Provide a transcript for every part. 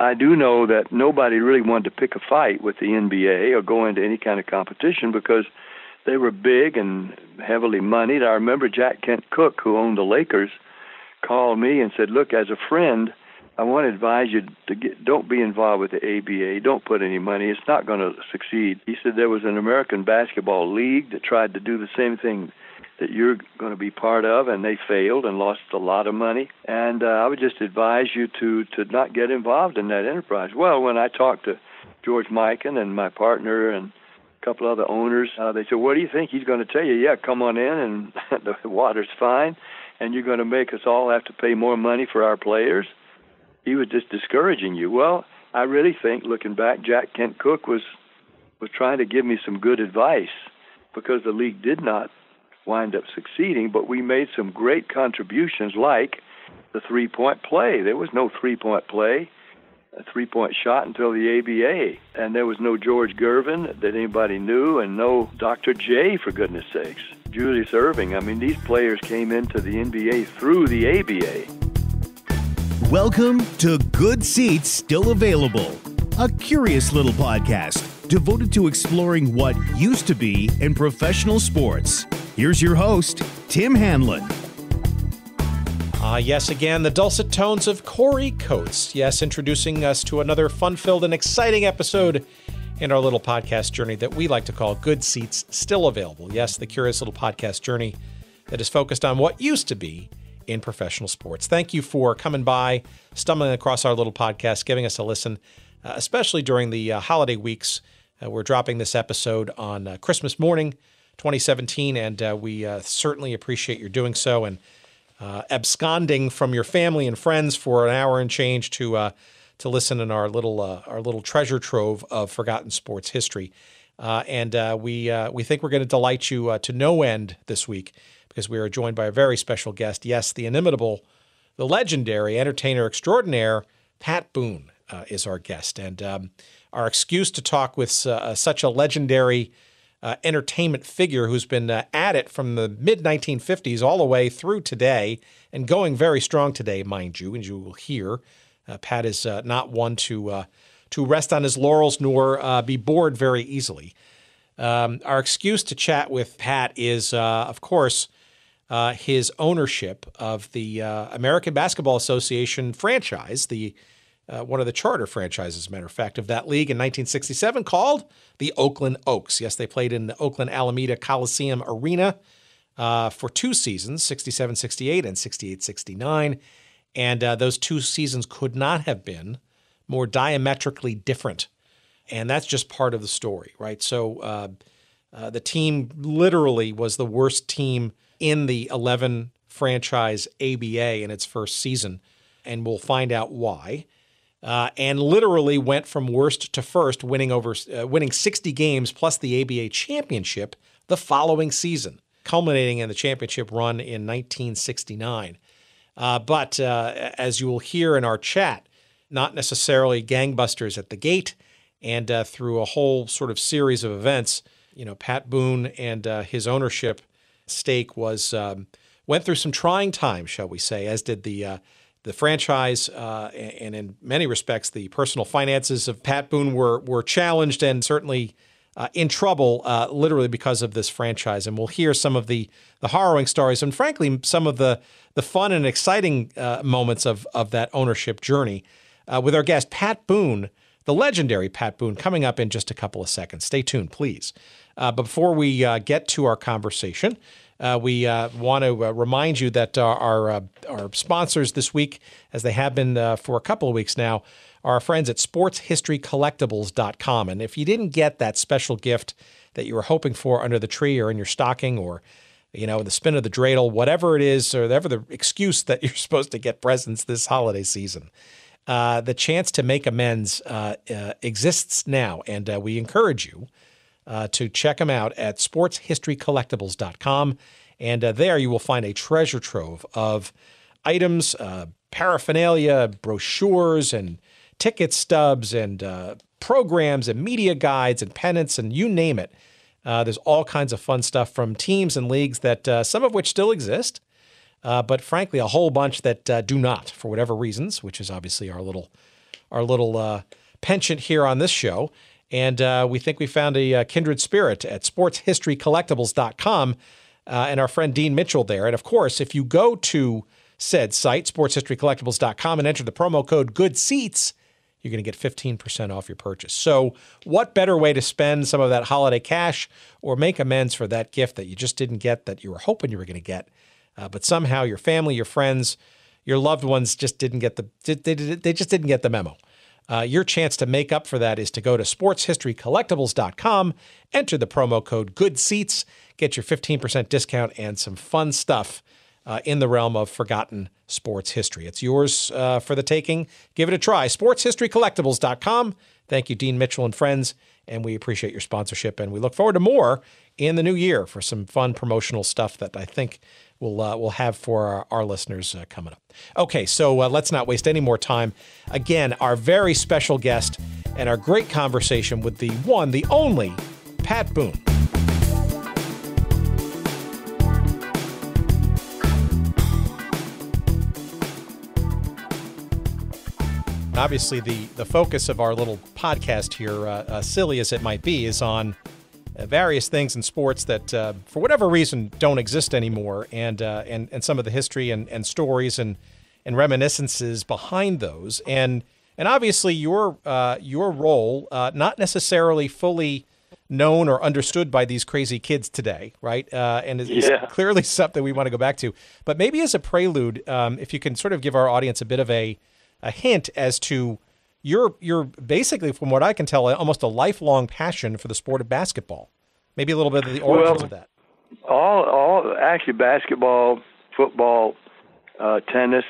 I do know that nobody really wanted to pick a fight with the NBA or go into any kind of competition because they were big and heavily moneyed. I remember Jack Kent Cooke, who owned the Lakers, called me and said, look, as a friend, I want to advise you don't be involved with the ABA. Don't put any money. It's not going to succeed. He said there was an American basketball league that tried to do the same thing that you're going to be part of, and they failed and lost a lot of money. And I would just advise you to not get involved in that enterprise. Well, when I talked to George Mikan and my partner and a couple other owners, they said, what do you think? He's going to tell you, yeah, come on in, and the water's fine, and you're going to make us all have to pay more money for our players. He was just discouraging you. Well, I really think, looking back, Jack Kent Cooke was trying to give me some good advice because the league did not wind up succeeding, but we made some great contributions like the three-point play. There was no three-point play, a three-point shot until the ABA, and there was no George Gervin that anybody knew, and no Dr. J, for goodness sakes, Julius Erving. I mean, these players came into the NBA through the ABA. Welcome to Good Seats Still Available, a curious little podcast devoted to exploring what used to be in professional sports. Here's your host, Tim Hanlon. Yes, again, the dulcet tones of Corey Coates. Yes, introducing us to another fun-filled and exciting episode in our little podcast journey that we like to call Good Seats Still Available. Yes, the curious little podcast journey that is focused on what used to be in professional sports. Thank you for coming by, stumbling across our little podcast, giving us a listen, especially during the holiday weeks. We're dropping this episode on Christmas morning, 2017, and we certainly appreciate your doing so and absconding from your family and friends for an hour and change to listen in our little treasure trove of forgotten sports history. And we think we're going to delight you to no end this week because we are joined by a very special guest. Yes, the inimitable, the legendary entertainer extraordinaire, Pat Boone is our guest. And our excuse to talk with such a legendary entertainment figure who's been at it from the mid-1950s all the way through today and going very strong today, mind you, and you will hear. Pat is not one to rest on his laurels nor be bored very easily. Our excuse to chat with Pat is, of course, his ownership of the American Basketball Association franchise, the one of the charter franchises, as a matter of fact, of that league in 1967 called the Oakland Oaks. Yes, they played in the Oakland-Alameda Coliseum Arena for 2 seasons, 67-68 and 68-69. And those 2 seasons could not have been more diametrically different. And that's just part of the story, right? So the team literally was the worst team in the 11 franchise ABA in its first season, and we'll find out why. And literally went from worst to first, winning 60 games plus the ABA championship the following season, culminating in the championship run in 1969. But as you will hear in our chat, not necessarily gangbusters at the gate, and through a whole sort of series of events, Pat Boone and his ownership stake went through some trying times, shall we say, as did the franchise, and in many respects, the personal finances of Pat Boone were challenged and certainly in trouble, literally because of this franchise. And we'll hear some of the harrowing stories and, frankly, some of the fun and exciting moments of that ownership journey with our guest, Pat Boone, the legendary Pat Boone, coming up in just a couple of seconds. Stay tuned, please. But before we get to our conversation, we want to remind you that our sponsors this week, as they have been for a couple of weeks now, are our friends at sportshistorycollectibles.com. And if you didn't get that special gift that you were hoping for under the tree or in your stocking or, the spin of the dreidel, whatever it is, or whatever the excuse that you're supposed to get presents this holiday season, the chance to make amends exists now. And we encourage you to check them out at sportshistorycollectibles.com. And there you will find a treasure trove of items, paraphernalia, brochures, and ticket stubs, and programs, and media guides, and pennants, and you name it. There's all kinds of fun stuff from teams and leagues that some of which still exist, but frankly, a whole bunch that do not, for whatever reasons, which is obviously our little our little penchant here on this show. And we think we found a kindred spirit at sportshistorycollectibles.com and our friend Dean Mitchell there. And of course, if you go to said site, sportshistorycollectibles.com, and enter the promo code GOODSEATS, you're going to get 15% off your purchase. So what better way to spend some of that holiday cash or make amends for that gift that you just didn't get that you were hoping you were going to get, but somehow your family, your friends, your loved ones just didn't get they just didn't get the memo. Your chance to make up for that is to go to sportshistorycollectibles.com, enter the promo code GOODSEATS, get your 15% discount and some fun stuff in the realm of forgotten sports history. It's yours for the taking. Give it a try. sportshistorycollectibles.com. Thank you, Dean Mitchell and friends, and we appreciate your sponsorship, and we look forward to more in the new year for some fun promotional stuff that I think we'll have for our listeners coming up. Okay, so let's not waste any more time. Again, our very special guest and our great conversation with the one, the only, Pat Boone. Obviously, the focus of our little podcast here, silly as it might be, is on various things in sports that, for whatever reason, don't exist anymore, and some of the history and stories and reminiscences behind those, and obviously your role, not necessarily fully known or understood by these crazy kids today, right? And is clearly something we want to go back to. But maybe as a prelude, if you can sort of give our audience a bit of a hint as to you're basically, from what I can tell, almost a lifelong passion for the sport of basketball. Maybe a little bit of the origins of that. All actually basketball, football, tennis,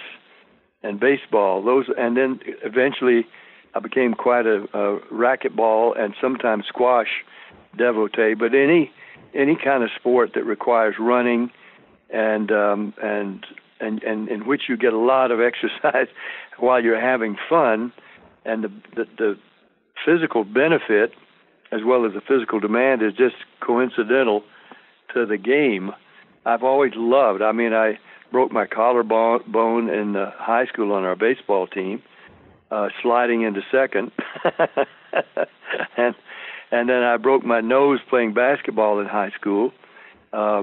and baseball. Those, and then eventually I became quite a racquetball and sometimes squash devotee. But any kind of sport that requires running and in which you get a lot of exercise while you're having fun, and the physical benefit as well as the physical demand is just coincidental to the game. I've always loved. I mean, I broke my collarbone in high school on our baseball team, sliding into second, and then I broke my nose playing basketball in high school. A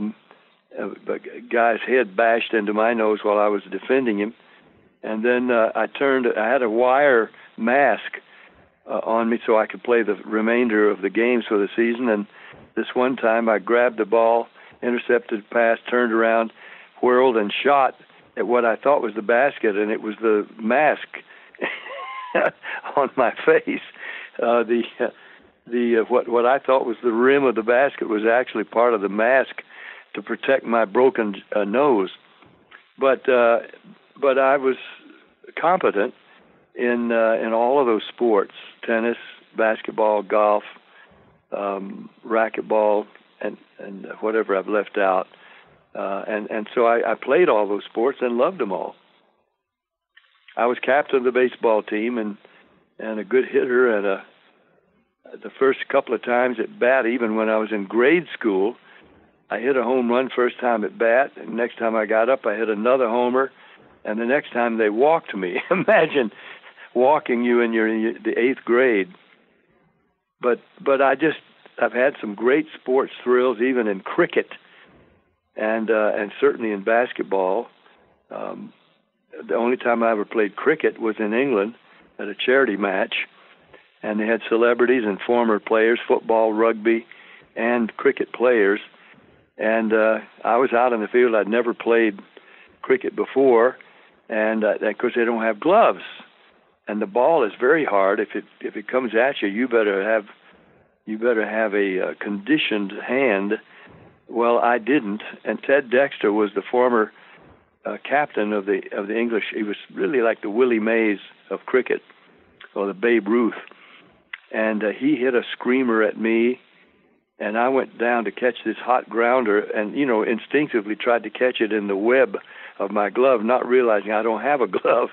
guy's head bashed into my nose while I was defending him. And then I had a wire mask on me so I could play the remainder of the games for the season. And this one time I grabbed the ball, intercepted the pass, turned around, whirled, and shot at what I thought was the basket, and it was the mask on my face. What I thought was the rim of the basket was actually part of the mask to protect my broken nose. But I was competent in all of those sports: tennis, basketball, golf, racquetball, and whatever I've left out. And so I played all those sports and loved them all. I was captain of the baseball team and a good hitter. And the first couple of times at bat, even when I was in grade school, I hit a home run first time at bat, and next time I got up, I hit another homer, and the next time they walked me. Imagine walking you in the 8th grade. But I've had some great sports thrills, even in cricket, and certainly in basketball. The only time I ever played cricket was in England at a charity match, and they had celebrities and former players, football, rugby, and cricket players. And I was out in the field. I'd never played cricket before, and of course they don't have gloves, and the ball is very hard. If it comes at you, you better have a conditioned hand. Well, I didn't, and Ted Dexter was the former captain of the English. He was really like the Willie Mays of cricket, or the Babe Ruth, and he hit a screamer at me. And I went down to catch this hot grounder and, instinctively tried to catch it in the web of my glove, not realizing I don't have a glove.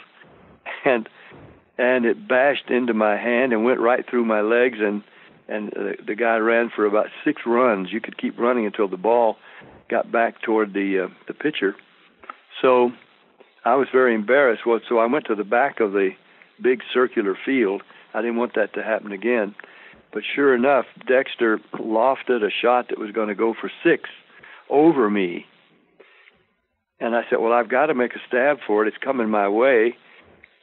And it bashed into my hand and went right through my legs, and the guy ran for about 6 runs. You could keep running until the ball got back toward the pitcher. So I was very embarrassed. So I went to the back of the big circular field. I didn't want that to happen again. But sure enough, Dexter lofted a shot that was going to go for 6 over me. And I said, well, I've got to make a stab for it. It's coming my way.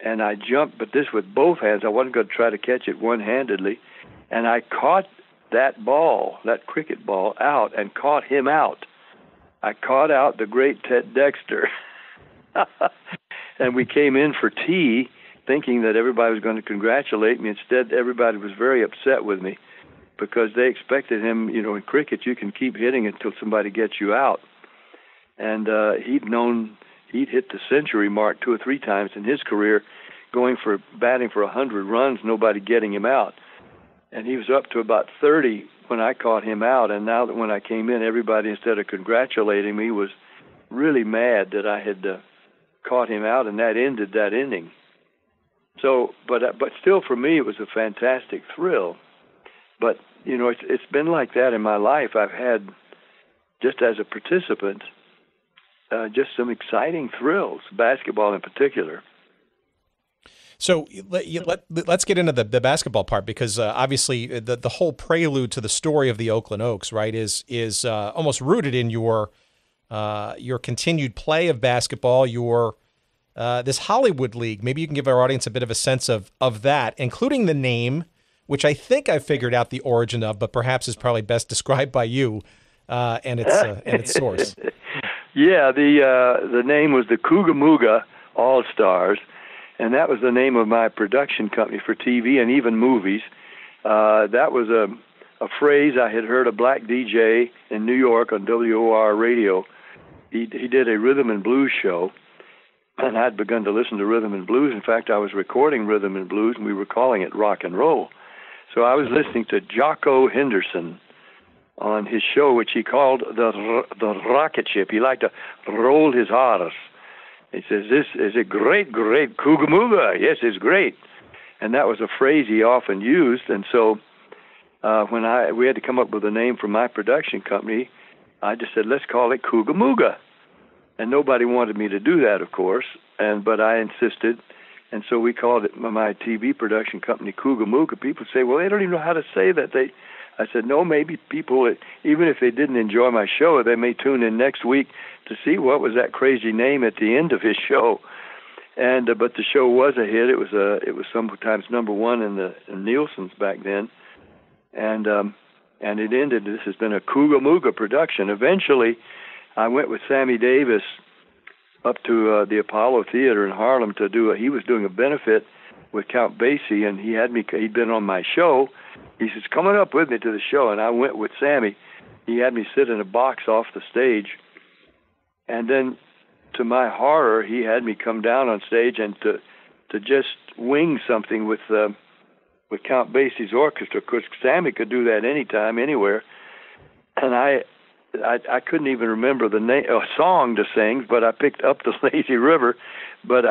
And I jumped, but this with both hands. I wasn't going to try to catch it one-handedly. And I caught that ball, that cricket ball, out and caught him out. I caught out the great Ted Dexter. And we came in for tea, thinking that everybody was going to congratulate me. Instead, everybody was very upset with me because they expected him, in cricket, you can keep hitting until somebody gets you out. And he'd hit the century mark 2 or 3 times in his career, batting for 100 runs, nobody getting him out. And he was up to about 30 when I caught him out. And now that when I came in, everybody, instead of congratulating me, was really mad that I had caught him out, and that ended that inning. So, but still, for me, it was a fantastic thrill. But it's been like that in my life. I've had, just as a participant, just some exciting thrills, basketball in particular. So let's get into the basketball part, because obviously the whole prelude to the story of the Oakland Oaks, right, is almost rooted in your continued play of basketball, your this Hollywood League. Maybe you can give our audience a bit of a sense of that, including the name, which I think I figured out the origin of, but perhaps is probably best described by you and its source. Yeah, the name was the Coogamooga All-Stars, and that was the name of my production company for TV and even movies. That was a phrase I had heard a black DJ in New York on WOR radio. He did a rhythm and blues show, and I'd begun to listen to rhythm and blues. In fact, I was recording rhythm and blues, and we were calling it rock and roll. So I was listening to Jocko Henderson on his show, which he called the rocket ship. He liked to roll his R's. He says, "This is a great, great Coogamooga." Yes, it's great. And that was a phrase he often used. And so when we had to come up with a name for my production company, I just said, let's call it Coogamooga. And nobody wanted me to do that, of course, but I insisted. And so we called it my TV production company Coogamooga. People say, well, they don't even know how to say that. I said, no, maybe people, even if they didn't enjoy my show, they may tune in next week to see what was that crazy name at the end of his show. And but the show was a hit. It was sometimes number 1 in Nielsen's back then. And it ended. This has been a Coogamooga production. Eventually, I went with Sammy Davis up to the Apollo Theater in Harlem to he was doing a benefit with Count Basie, and he'd been on my show. He says, come on up with me to the show, and I went with Sammy. He had me sit in a box off the stage, and then to my horror, he had me come down on stage and to just wing something with Count Basie's orchestra, because Sammy could do that anytime, anywhere. And I couldn't even remember a song to sing, but I picked up the Lazy River. But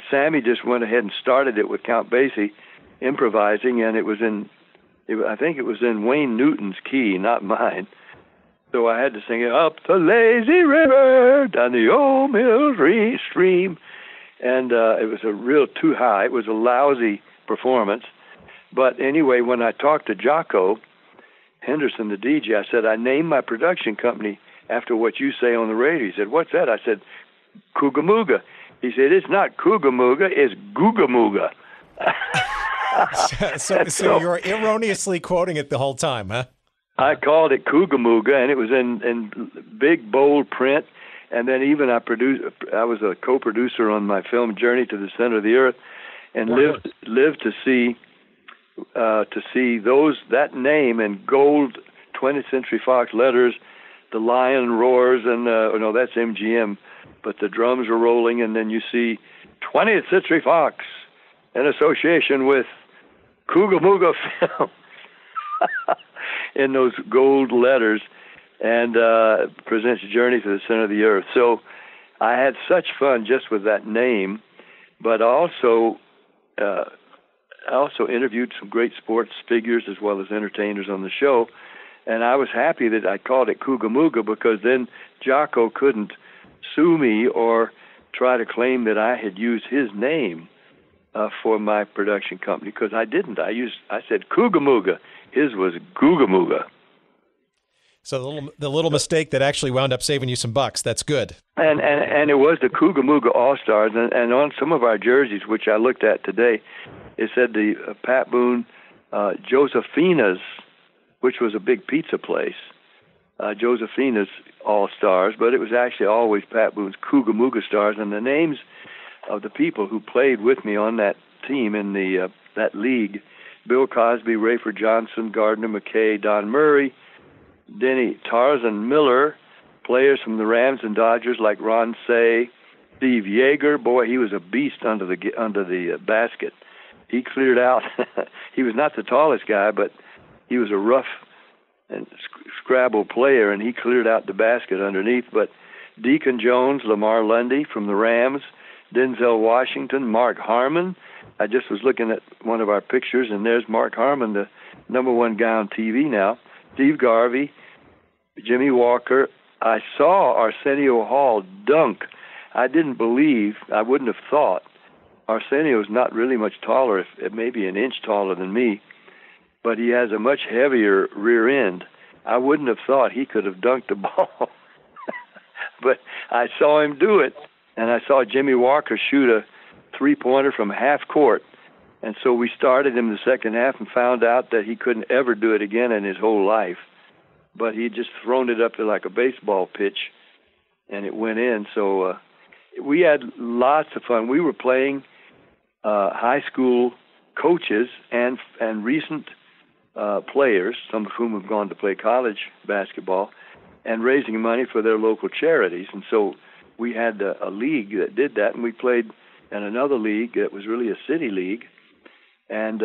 Sammy just went ahead and started it with Count Basie improvising, and I think it was in Wayne Newton's key, not mine. So I had to sing it, up the lazy river, down the old mill stream. And it was a real too high. It was a lousy performance. But anyway, when I talked to Jocko Henderson, the DJ, I said, I named my production company after what you say on the radio. He said, what's that? I said, Coogamooga. He said, it's not Coogamooga, it's Googamooga. So you're erroneously quoting it the whole time, huh? I called it Coogamooga, and it was in big, bold print. And then even I was a co-producer on my film Journey to the Center of the Earth, and lived to see that name in gold 20th Century Fox letters. The lion roars, and no, that's MGM, but the drums are rolling, and then you see 20th Century Fox in association with Coogamooga Film in those gold letters, and presents Journey to the Center of the Earth. So I had such fun just with that name, but also I also interviewed some great sports figures as well as entertainers on the show, and I was happy that I called it Coogamooga, because then Jocko couldn't sue me or try to claim that I had used his name. for my production company because I didn't. I said Coogamooga. His was Googamooga. So the little mistake that actually wound up saving you some bucks. That's good. And it was the Coogamooga All-Stars. And on some of our jerseys, which I looked at today, it said the Pat Boone Josefina's, which was a big pizza place, Josefina's All-Stars, but it was actually always Pat Boone's Coogamooga Stars. And the names of the people who played with me on that team in that league, Bill Cosby, Rayford Johnson, Gardner McKay, Don Murray, Denny Tarzan Miller, players from the Rams and Dodgers like Ron Say, Steve Yeager. Boy, he was a beast under the basket. He cleared out. He was not the tallest guy, but he was a rough and scrabble player, and he cleared out the basket underneath. But Deacon Jones, Lamar Lundy from the Rams, Denzel Washington, Mark Harmon. I just was looking at one of our pictures, and there's Mark Harmon, the #1 guy on TV now. Steve Garvey, Jimmy Walker. I saw Arsenio Hall dunk. I didn't believe, I wouldn't have thought. Arsenio's not really much taller, maybe an inch taller than me, but he has a much heavier rear end. I wouldn't have thought he could have dunked the ball. But I saw him do it, and I saw Jimmy Walker shoot a three-pointer from half court. And so we started him the second half and found out that he couldn't ever do it again in his whole life. But he had just thrown it up to like a baseball pitch, and it went in. So we had lots of fun. We were playing high school coaches and recent players, some of whom have gone to play college basketball, and raising money for their local charities. And so we had a league that did that, and we played in another league that was really a city league. And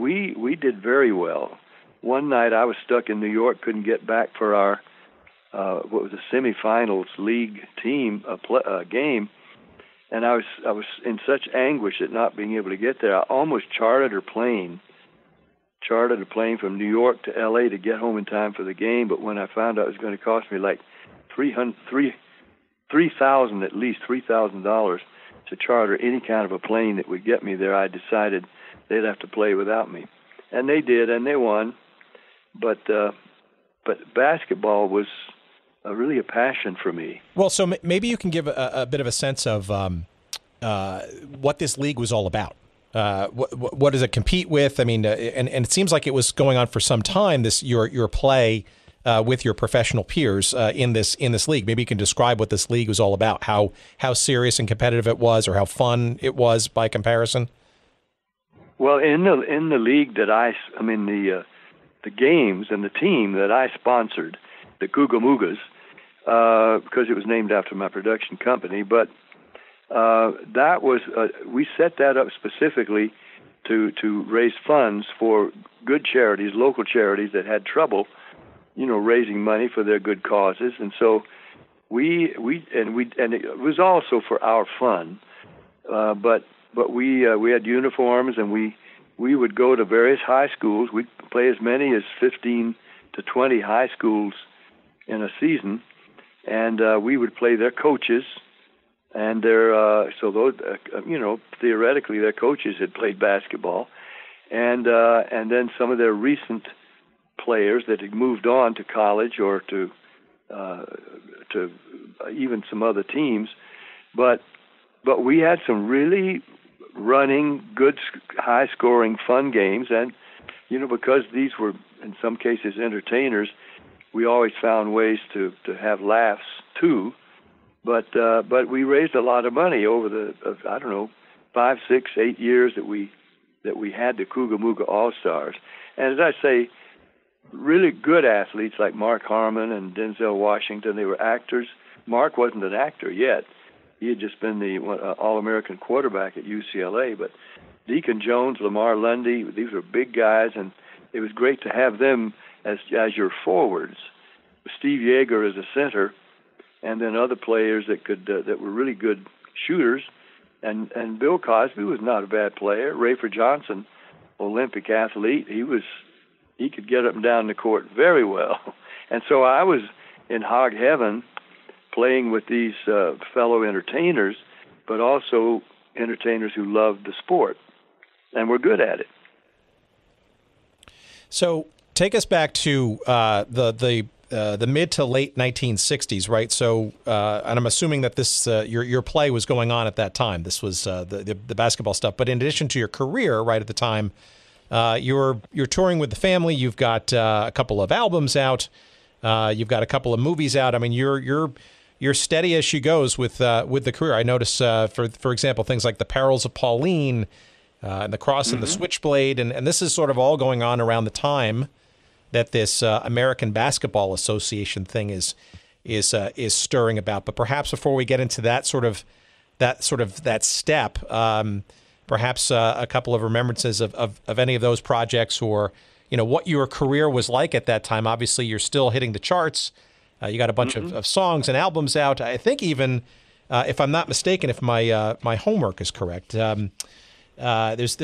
we did very well. One night I was stuck in New York, couldn't get back for our what was the semifinals league team game, and I was in such anguish at not being able to get there. I almost chartered a plane from New York to L.A. to get home in time for the game. But when I found out it was going to cost me like $3,000 at least $3,000 to charter any kind of a plane that would get me there, I decided they'd have to play without me. And they did, and they won. But basketball was really a passion for me. Well, so maybe you can give a bit of a sense of what this league was all about. What does it compete with? I mean, and it seems like it was going on for some time, your play with your professional peers in this league. Maybe you can describe what this league was all about, how serious and competitive it was, or how fun it was by comparison. Well, in the league that the games and the team that I sponsored, the Coogamoogas, because it was named after my production company, but that was we set that up specifically to raise funds for good charities, local charities that had trouble, raising money for their good causes, and so we it was also for our fun, but we had uniforms, and we would go to various high schools. We'd play as many as 15 to 20 high schools in a season, and we would play their coaches, and theoretically their coaches had played basketball, and then some of their recent players that had moved on to college or to even some other teams, but we had some really running, good, high-scoring, fun games, and because these were in some cases entertainers, we always found ways to have laughs too. But we raised a lot of money over the 5, 6, 8 years that we had the Coogamooga All-Stars, and as I say, really good athletes like Mark Harmon and Denzel Washington. They were actors. Mark wasn't an actor yet. He had just been the All-American quarterback at UCLA. But Deacon Jones, Lamar Lundy, these were big guys, and it was great to have them as your forwards. Steve Yeager as a center, and then other players that were really good shooters. And Bill Cosby was not a bad player. Rayford Johnson, Olympic athlete, he could get up and down the court very well. And so I was in hog heaven playing with these fellow entertainers, but also entertainers who loved the sport. and we're good at it. So take us back to the mid to late 1960s, right? So, and I'm assuming that this your play was going on at that time. This was the basketball stuff. But in addition to your career, right at the time, you're touring with the family. You've got a couple of albums out. You've got a couple of movies out. I mean, you're steady as she goes with the career. I notice, for example, things like The Perils of Pauline, and The Cross and the Switchblade, and this is sort of all going on around the time that this American Basketball Association thing is stirring about. But perhaps before we get into that step, perhaps a couple of remembrances of any of those projects, or what your career was like at that time. Obviously, you're still hitting the charts. You got a bunch of songs and albums out. I think even, if I'm not mistaken, if my homework is correct, there's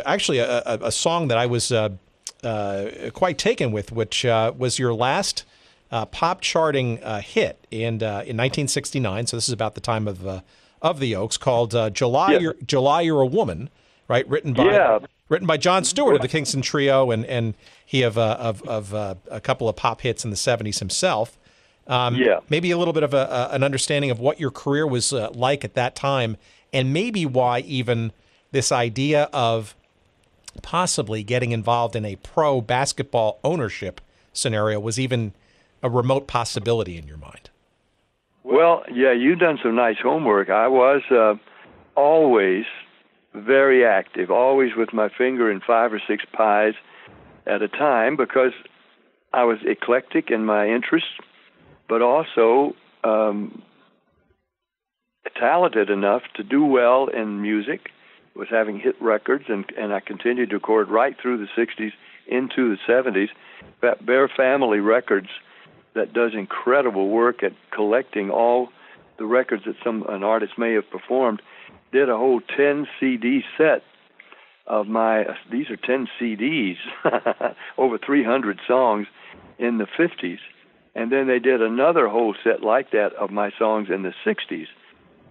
actually a song that I was quite taken with, which was your last pop charting hit in 1969. So this is about the time of the Oaks, called "July You're a Woman," right? Written by John Stewart of the Kingston Trio, and he of a couple of pop hits in the 70s himself. Maybe a little bit of an understanding of what your career was like at that time, and maybe why even this idea of possibly getting involved in a pro basketball ownership scenario was even a remote possibility in your mind. Well, yeah, you've done some nice homework. I was always very active, always with my finger in 5 or 6 pies at a time, because I was eclectic in my interests, but also talented enough to do well in music. Was having hit records, and I continued to record right through the 60s into the 70s. Bear Family Records, that does incredible work at collecting all the records that an artist may have performed, did a whole 10 CD set of these are 10 CDs, over 300 songs in the 50s. And then they did another whole set like that of my songs in the 60s.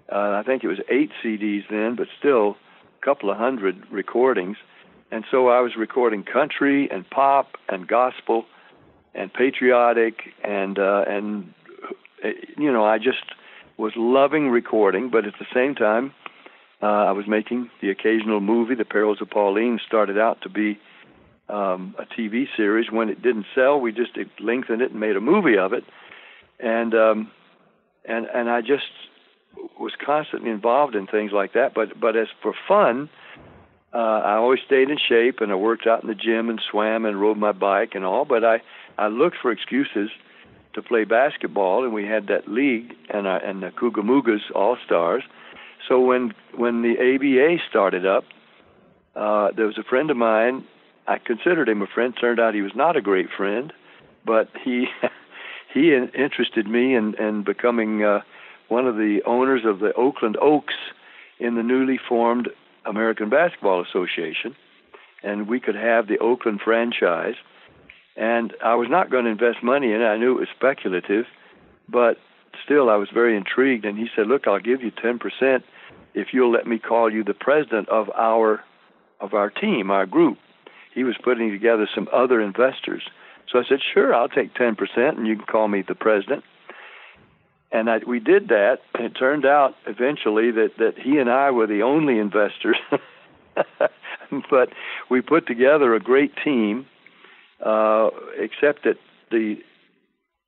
I think it was 8 CDs then, but still couple of hundred recordings. And so I was recording country and pop and gospel and patriotic, and I just was loving recording. But at the same time, I was making the occasional movie. The Perils of Pauline started out to be a TV series. When it didn't sell, we just lengthened it and made a movie of it. And I just was constantly involved in things like that. But as for fun, I always stayed in shape, and I worked out in the gym and swam and rode my bike and all. But I looked for excuses to play basketball, and we had that league and the Cougar All-Stars. So when the ABA started up, there was a friend of mine. I considered him a friend. Turned out he was not a great friend, but he interested me in becoming one of the owners of the Oakland Oaks in the newly formed American Basketball Association, and we could have the Oakland franchise. And I was not going to invest money in it. I knew it was speculative, but still I was very intrigued. And he said, "Look, I'll give you 10% if you'll let me call you the president of our team, our group." He was putting together some other investors. So I said, "Sure, I'll take 10%, and you can call me the president." And we did that, and it turned out eventually that he and I were the only investors. But we put together a great team, except that the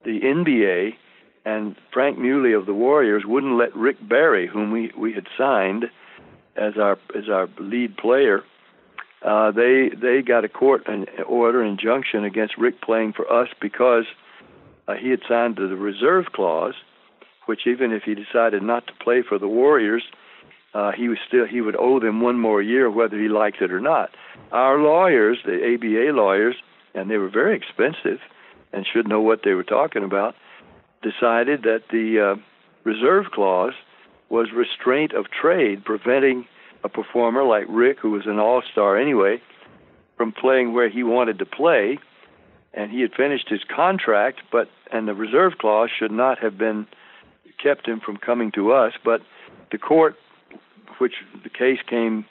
NBA and Frank Muley of the Warriors wouldn't let Rick Barry, whom we had signed as our lead player, they got a court order injunction against Rick playing for us because he had signed the reserve clause, which even if he decided not to play for the Warriors, he would owe them one more year whether he liked it or not. Our lawyers, the ABA lawyers, and they were very expensive and should know what they were talking about, decided that the reserve clause was restraint of trade, preventing a performer like Rick, who was an all-star anyway, from playing where he wanted to play. And he had finished his contract, and the reserve clause should not have been kept him from coming to us. But the court, which the case came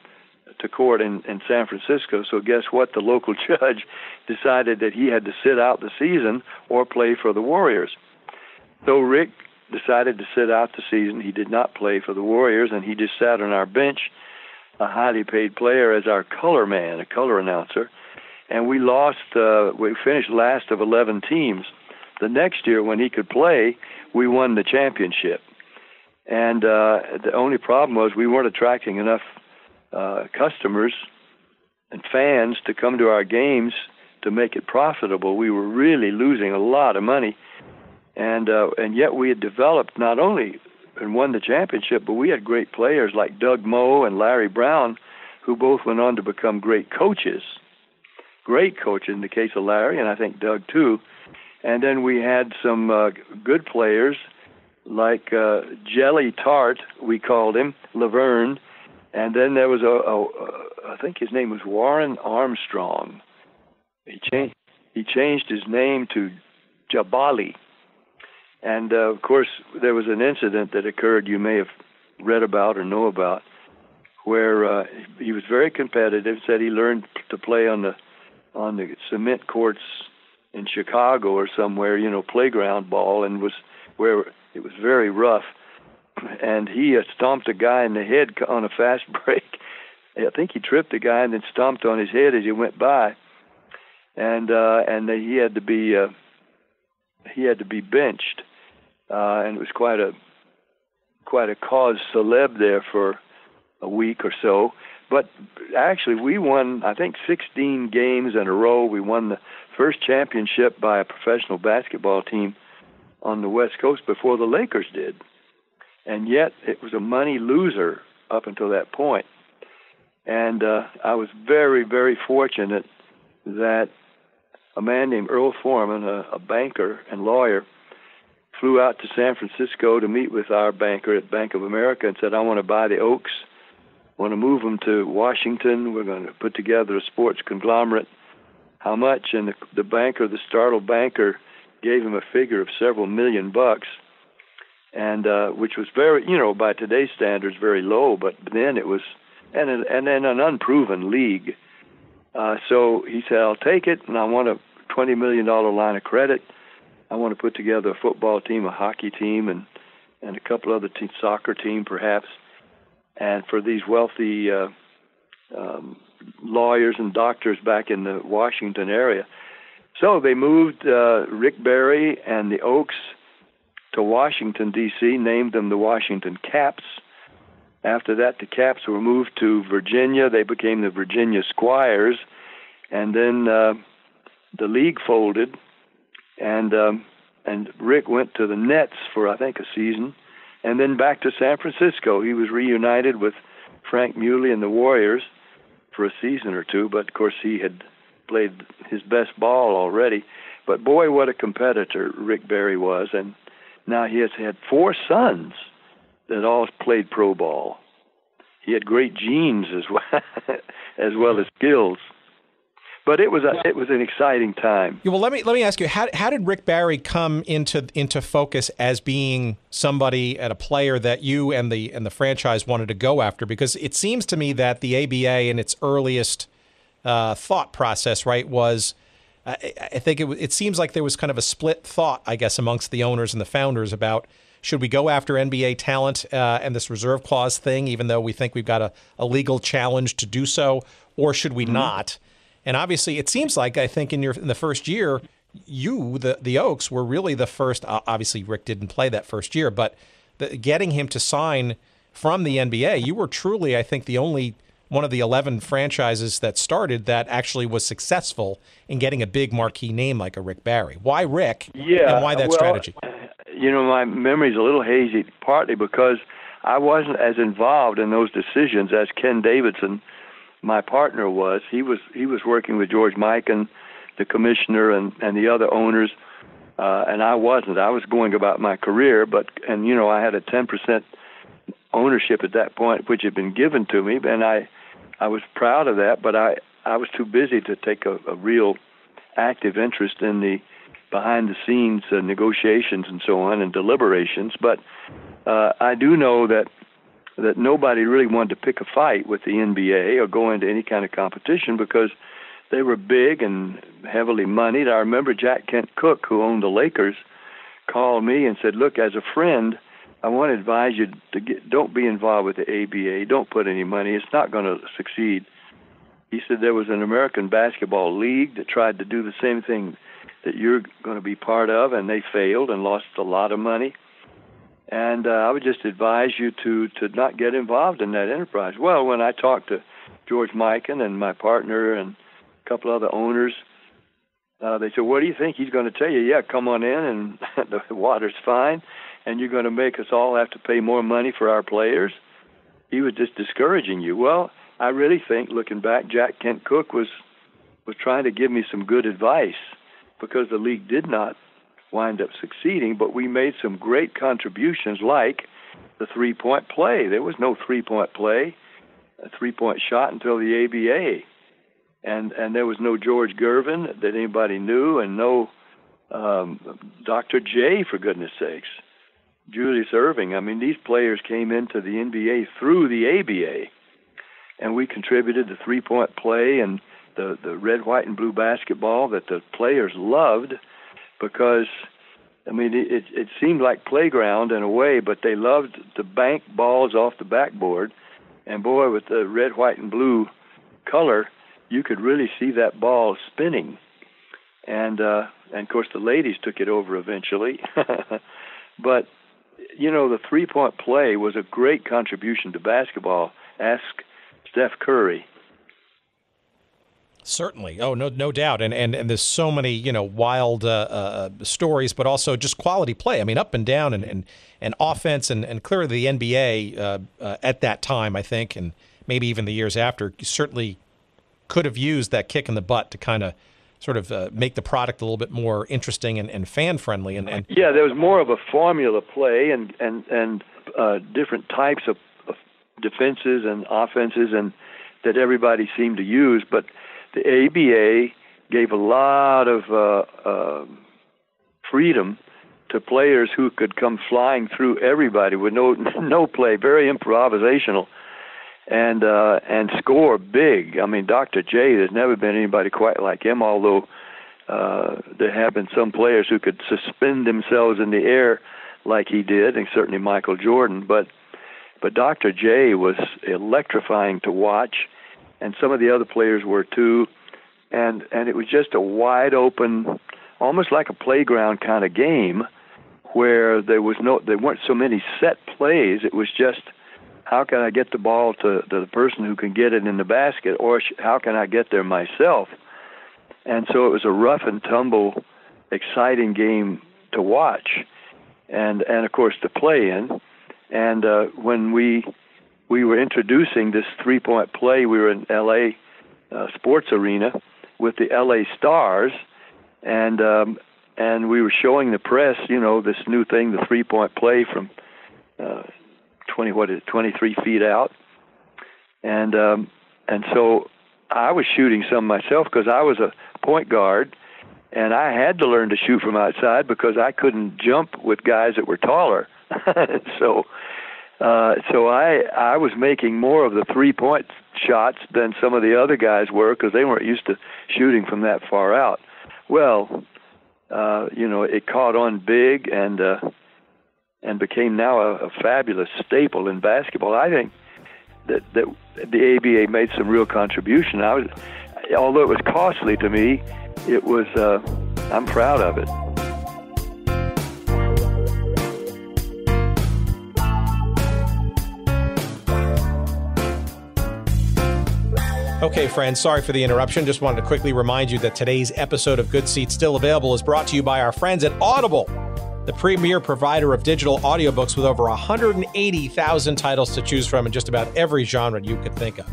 to court in San Francisco. So guess what? The local judge decided that he had to sit out the season or play for the Warriors. So Rick decided to sit out the season. He did not play for the Warriors, and he just sat on our bench, a highly paid player, as our color man, a color announcer. And we lost, we finished last of 11 teams. The next year, when he could play, we won the championship. And the only problem was we weren't attracting enough customers and fans to come to our games to make it profitable. We were really losing a lot of money. And yet we had developed not only and won the championship, but we had great players like Doug Moe and Larry Brown, who both went on to become great coaches. Great coaches in the case of Larry, and I think Doug too. And then we had some good players like Jelly Tart, we called him, Laverne. And then there was I think his name was Warren Armstrong. He changed his name to Jabali. And, of course, there was an incident that occurred you may have read about or know about where he was very competitive, said he learned to play on the cement courts in Chicago or somewhere, playground ball, and was where it was very rough. And he stomped a guy in the head on a fast break. I think he tripped the guy and then stomped on his head as he went by. And he had to be benched. And it was quite a cause celeb there for a week or so. But actually, we won, I think, 16 games in a row. We won the first championship by a professional basketball team on the West Coast before the Lakers did. And yet, it was a money loser up until that point. And I was very, very fortunate that a man named Earl Foreman, a banker and lawyer, flew out to San Francisco to meet with our banker at Bank of America and said, I want to buy the Oaks, want to move them to Washington. We're going to put together a sports conglomerate. How much? And the startled banker gave him a figure of several $million, and which was very, by today's standards, very low, but then it was, and then an unproven league. So he said, I'll take it, and I want a $20 million line of credit. I want to put together a football team, a hockey team, and a couple other teams, soccer team perhaps, and for these wealthy lawyers and doctors back in the Washington area. So they moved Rick Barry and the Oaks to Washington, D.C., named them the Washington Caps. After that, the Caps were moved to Virginia. They became the Virginia Squires, and then the league folded. And Rick went to the Nets for, I think, a season, and then back to San Francisco. He was reunited with Frank Muley and the Warriors for a season or two, but, of course, he had played his best ball already. But, boy, what a competitor Rick Barry was. And now he has had 4 sons that all played pro ball. He had great genes as well as skills. But it was an exciting time. Yeah, well, let me ask you, how did Rick Barry come into focus as being somebody and a player that you and the franchise wanted to go after? Because it seems to me that the ABA in its earliest thought process, right, was I think it seems like there was kind of a split thought, I guess, amongst the owners and the founders about should we go after NBA talent and this reserve clause thing, even though we think we've got a legal challenge to do so, or should we not? And obviously, it seems like, I think, in the first year, the Oaks, were really the first. Obviously, Rick didn't play that first year, but getting him to sign from the NBA, you were truly, I think, the only one of the 11 franchises that started that actually was successful in getting a big marquee name like a Rick Barry. Why Rick? Yeah, and why that strategy? My memory's a little hazy, partly because I wasn't as involved in those decisions as Ken Davidson, my partner, was. He was working with George Mikan, the commissioner, and the other owners, and I wasn't. I was going about my career, and I had a 10% ownership at that point, which had been given to me, and I was proud of that, but I was too busy to take a real active interest in the behind-the-scenes negotiations and so on and deliberations. But I do know that that nobody really wanted to pick a fight with the NBA or go into any kind of competition because they were big and heavily moneyed. I remember Jack Kent Cooke, who owned the Lakers, called me and said, look, as a friend, I want to advise you don't be involved with the ABA. Don't put any money. It's not going to succeed. He said there was an American Basketball League that tried to do the same thing that you're going to be part of, and they failed and lost a lot of money. And I would just advise you to not get involved in that enterprise. Well, when I talked to George Mikan and my partner and a couple other owners, they said, what do you think? He's going to tell you, yeah, come on in, and the water's fine, and you're going to make us all have to pay more money for our players. He was just discouraging you. Well, I really think, looking back, Jack Kent Cooke was trying to give me some good advice because the league did not wind up succeeding, but we made some great contributions like the three-point play. There was no three-point play, a three-point shot until the ABA. And there was no George Gervin that anybody knew, and no Dr. J, for goodness sakes, Julius Erving. I mean, these players came into the NBA through the ABA, and we contributed the three-point play and the red, white, and blue basketball that the players loved because, I mean, it seemed like playground in a way, but they loved to bank balls off the backboard. And, boy, with the red, white, and blue color, you could really see that ball spinning. And of course, the ladies took it over eventually. But, you know, the three-point play was a great contribution to basketball. Ask Steph Curry. Certainly. Oh, no doubt. And there's so many, you know, wild stories, but also just quality play. I mean, up and down and offense and clearly the NBA at that time, I think, and maybe even the years after, certainly could have used that kick in the butt to kind of sort of make the product a little bit more interesting and fan-friendly. And yeah, there was more of a formula play and different types of defenses and offenses and that everybody seemed to use, but the ABA gave a lot of freedom to players who could come flying through everybody with no play, very improvisational, and score big. I mean, Dr. J, there's never been anybody quite like him, although there have been some players who could suspend themselves in the air like he did, and certainly Michael Jordan. But Dr. J was electrifying to watch, and some of the other players were too. And it was just a wide open, almost like a playground kind of game, where there weren't so many set plays. It was just, how can I get the ball to the person who can get it in the basket, or how can I get there myself? And so it was a rough and tumble, exciting game to watch, and of course to play in. And when we were introducing this three-point play, we were in L.A. Sports Arena with the L.A. Stars, and we were showing the press, you know, this new thing, the three-point play from 23 feet out, and so I was shooting some myself because I was a point guard, and I had to learn to shoot from outside because I couldn't jump with guys that were taller. So I was making more of the three-point shots than some of the other guys were because they weren't used to shooting from that far out. Well, you know, it caught on big and became now a fabulous staple in basketball. I think that the ABA made some real contribution. Although it was costly to me, it was. I'm proud of it. Okay, friends, sorry for the interruption. Just wanted to quickly remind you that today's episode of Good Seats Still Available is brought to you by our friends at Audible, the premier provider of digital audiobooks with over 180,000 titles to choose from in just about every genre you could think of.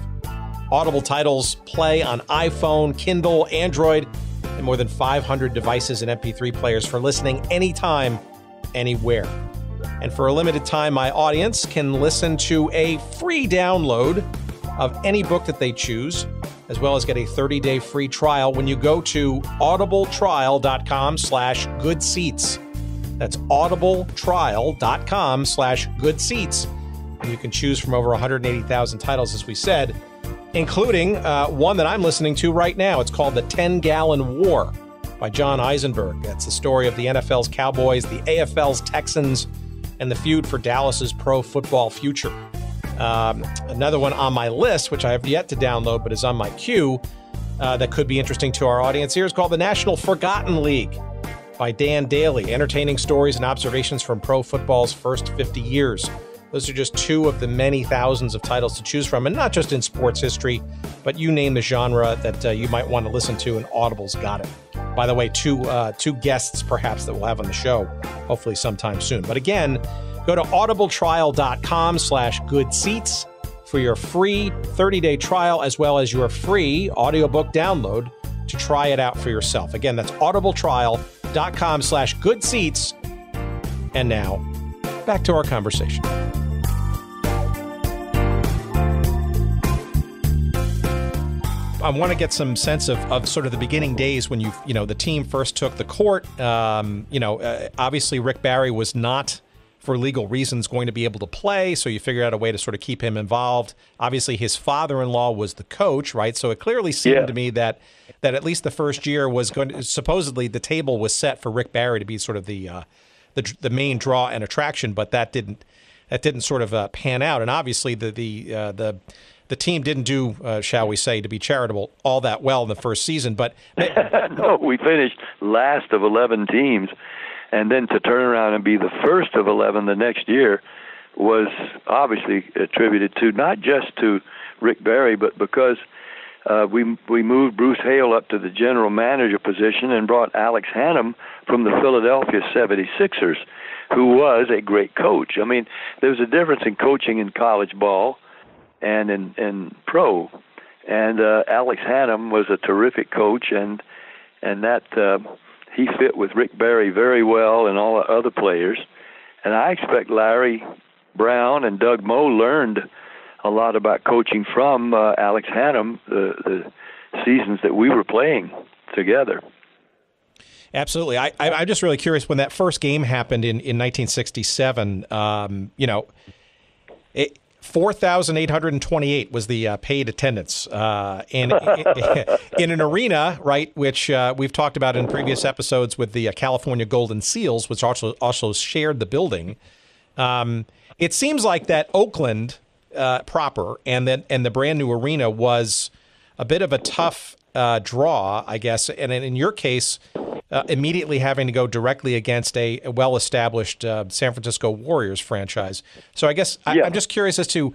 Audible titles play on iPhone, Kindle, Android, and more than 500 devices and MP3 players for listening anytime, anywhere. And for a limited time, my audience can listen to a free download of any book that they choose, as well as get a 30-day free trial when you go to audibletrial.com/goodseats. That's audibletrial.com/goodseats. And you can choose from over 180,000 titles, as we said, including one that I'm listening to right now. It's called The 10-Gallon War by John Eisenberg. That's the story of the NFL's Cowboys, the AFL's Texans, and the feud for Dallas's pro football future. Another one on my list, which I have yet to download but is on my queue, that could be interesting to our audience here, is called The National Forgotten League by Dan Daly, entertaining stories and observations from pro football's first 50 years. Those are just two of the many thousands of titles to choose from, and not just in sports history, but you name the genre that you might want to listen to, and Audible's got it. By the way, two guests perhaps that we'll have on the show, hopefully sometime soon. But again, go to audibletrial.com/goodseats for your free 30-day trial, as well as your free audiobook download to try it out for yourself. Again, that's audibletrial.com/goodseats. And now, back to our conversation. I want to get some sense of sort of the beginning days when the team first took the court. Obviously Rick Barry was not, for legal reasons, going to be able to play, so you figured out a way to sort of keep him involved. Obviously his father-in-law was the coach, right? So it clearly seemed to me that at least the first year was going to, supposedly the table was set for Rick Barry to be sort of the main draw and attraction, but that didn't sort of pan out. And obviously the team didn't do, shall we say, to be charitable, all that well in the first season. But no, we finished last of 11 teams, and then to turn around and be the first of 11 the next year was obviously attributed to not just to Rick Barry, but because we moved Bruce Hale up to the general manager position and brought Alex Hannum from the Philadelphia 76ers, who was a great coach. I mean, there's a difference in coaching in college ball and in pro. And Alex Hannum was a terrific coach, and that he fit with Rick Barry very well and all the other players. And I expect Larry Brown and Doug Moe learned a lot about coaching from Alex Hannum the seasons that we were playing together. Absolutely. I'm just really curious, when that first game happened in 1967, 4,828 was the paid attendance in an arena, right, which we've talked about in previous episodes with the California Golden Seals, which also shared the building. It seems like that Oakland proper and the brand new arena was a bit of a tough draw, I guess, and in your case, immediately having to go directly against a well-established San Francisco Warriors franchise. So I guess I'm just curious as to,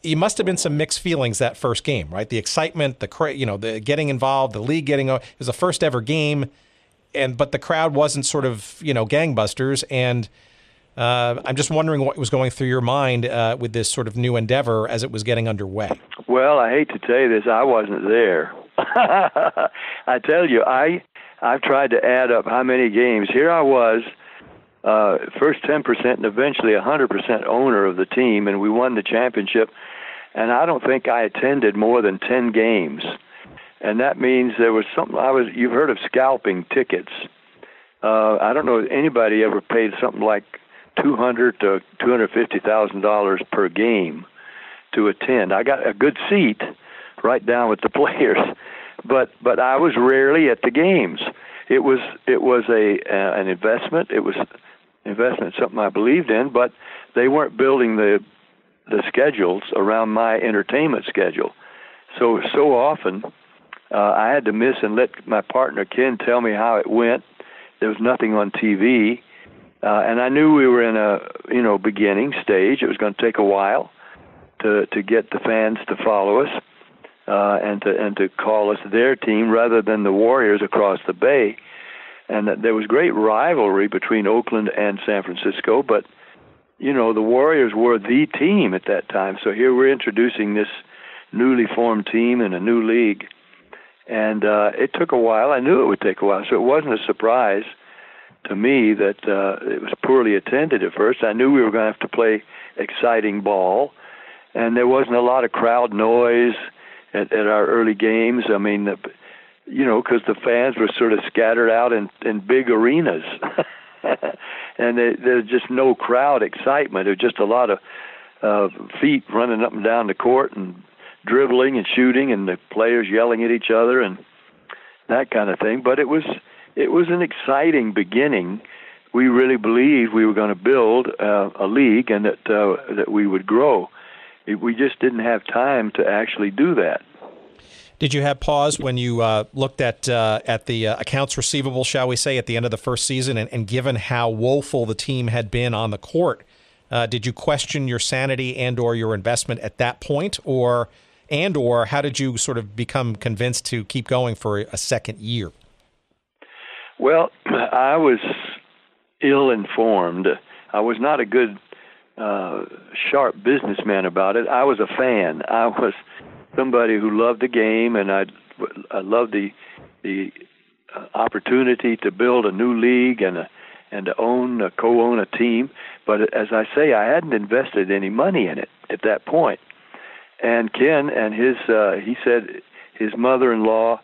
you must have been some mixed feelings that first game, right? The excitement, the getting involved, the league it was the first ever game, but the crowd wasn't sort of gangbusters. And I'm just wondering what was going through your mind with this sort of new endeavor as it was getting underway. Well, I hate to tell you this, I wasn't there. I tell you, I've tried to add up how many games. Here I was, first 10% and eventually 100% owner of the team, and we won the championship. And I don't think I attended more than 10 games. And that means there was something, you've heard of scalping tickets. I don't know if anybody ever paid something like $200,000 to $250,000 per game to attend. I got a good seat right down with the players, but I was rarely at the games. It was an investment. It was investment, something I believed in, but they weren't building the schedules around my entertainment schedule. So often I had to miss and let my partner Ken tell me how it went. There was nothing on TV, and I knew we were in a beginning stage. It was going to take a while to get the fans to follow us and to call us their team rather than the Warriors across the bay. And there was great rivalry between Oakland and San Francisco, but the Warriors were the team at that time. So here we're introducing this newly formed team in a new league. And it took a while. I knew it would take a while, so it wasn't a surprise to me that it was poorly attended at first. I knew we were going to have to play exciting ball, and there wasn't a lot of crowd noise at our early games. I mean, because the fans were sort of scattered out in big arenas. And there's just no crowd excitement. It was just a lot of feet running up and down the court and dribbling and shooting, and the players yelling at each other and that kind of thing. But it was an exciting beginning. We really believed we were going to build a league and that we would grow. We just didn't have time to actually do that. Did you have pause when you looked at the accounts receivable, shall we say, at the end of the first season, and given how woeful the team had been on the court, did you question your sanity and/or your investment at that point, or how did you sort of become convinced to keep going for a second year? Well, I was ill-informed. I was not a good, sharp businessman about it. I was a fan. I was somebody who loved the game, and I loved the opportunity to build a new league and to co-own a team. But as I say, I hadn't invested any money in it at that point. And Ken and he said his mother-in-law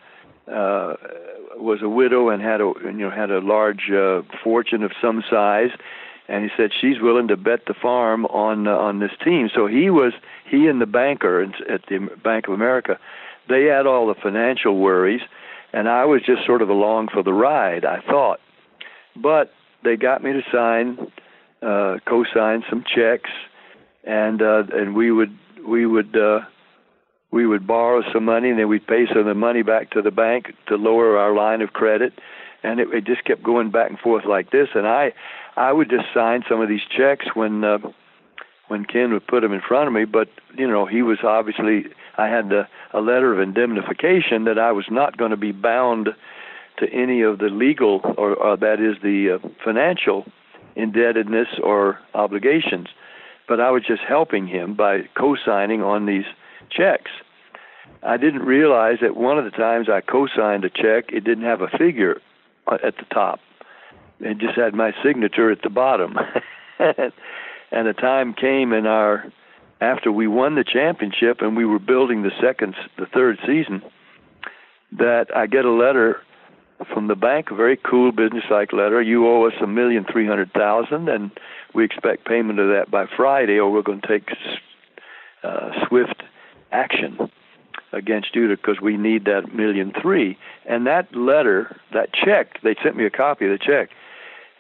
was a widow and had a large fortune of some size, and he said she's willing to bet the farm on this team. So he and the banker at the Bank of America, they had all the financial worries, and I was just sort of along for the ride, I thought. But they got me to co-sign some checks, and we would borrow some money, and then we'd pay some of the money back to the bank to lower our line of credit, and it just kept going back and forth like this. And I would just sign some of these checks when Ken would put them in front of me. But he was obviously, I had a letter of indemnification that I was not going to be bound to any of the legal or that is the financial indebtedness or obligations. But I was just helping him by co-signing on these checks. I didn't realize that one of the times I co-signed a check, it didn't have a figure at the top. It just had my signature at the bottom. And a time came after we won the championship and we were building the third season, that I get a letter from the bank, a very cool business-like letter. You owe us $1,300,000, and we expect payment of that by Friday, or we're going to take swift action against you because we need that $1.3 million. And that letter, that check, they sent me a copy of the check,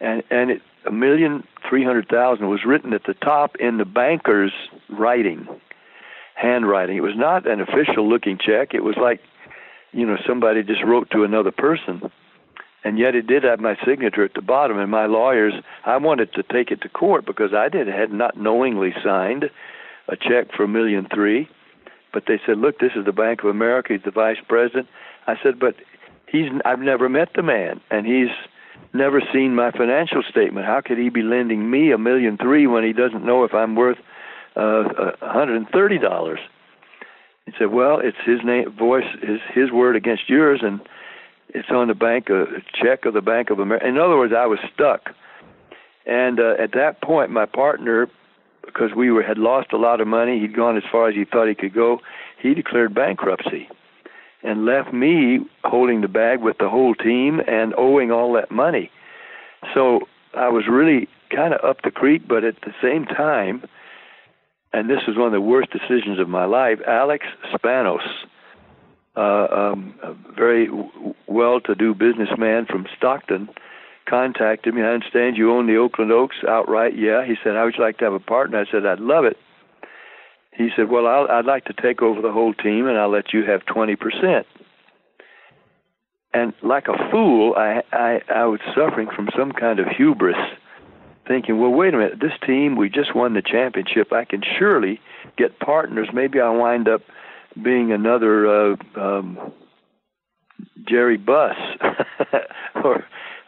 and it $1,300,000 was written at the top in the banker's handwriting. It was not an official-looking check. It was like, somebody just wrote to another person. And yet it did have my signature at the bottom. And my lawyers, I wanted to take it to court because I had not knowingly signed a check for $1.3 million. But they said, look, this is the Bank of America. He's the vice president. I said, but I've never met the man, and he's never seen my financial statement. How could he be lending me $1.3 million when he doesn't know if I'm worth $130? He said, well, it's his his word against yours, and it's on the check of the Bank of America. In other words, I was stuck. And at that point, my partner, because we had lost a lot of money, he'd gone as far as he thought he could go, he declared bankruptcy and left me holding the bag with the whole team and owing all that money. So I was really kind of up the creek, but at the same time, and this was one of the worst decisions of my life, Alex Spanos, a very well-to-do businessman from Stockton, contacted me. I understand you own the Oakland Oaks outright. Yeah. He said, how would you like to have a partner? I said, I'd love it. He said, well, I'd like to take over the whole team, and I'll let you have 20%. And like a fool, I was suffering from some kind of hubris, thinking, well, wait a minute, this team, we just won the championship. I can surely get partners. Maybe I'll wind up being another Jerry Buss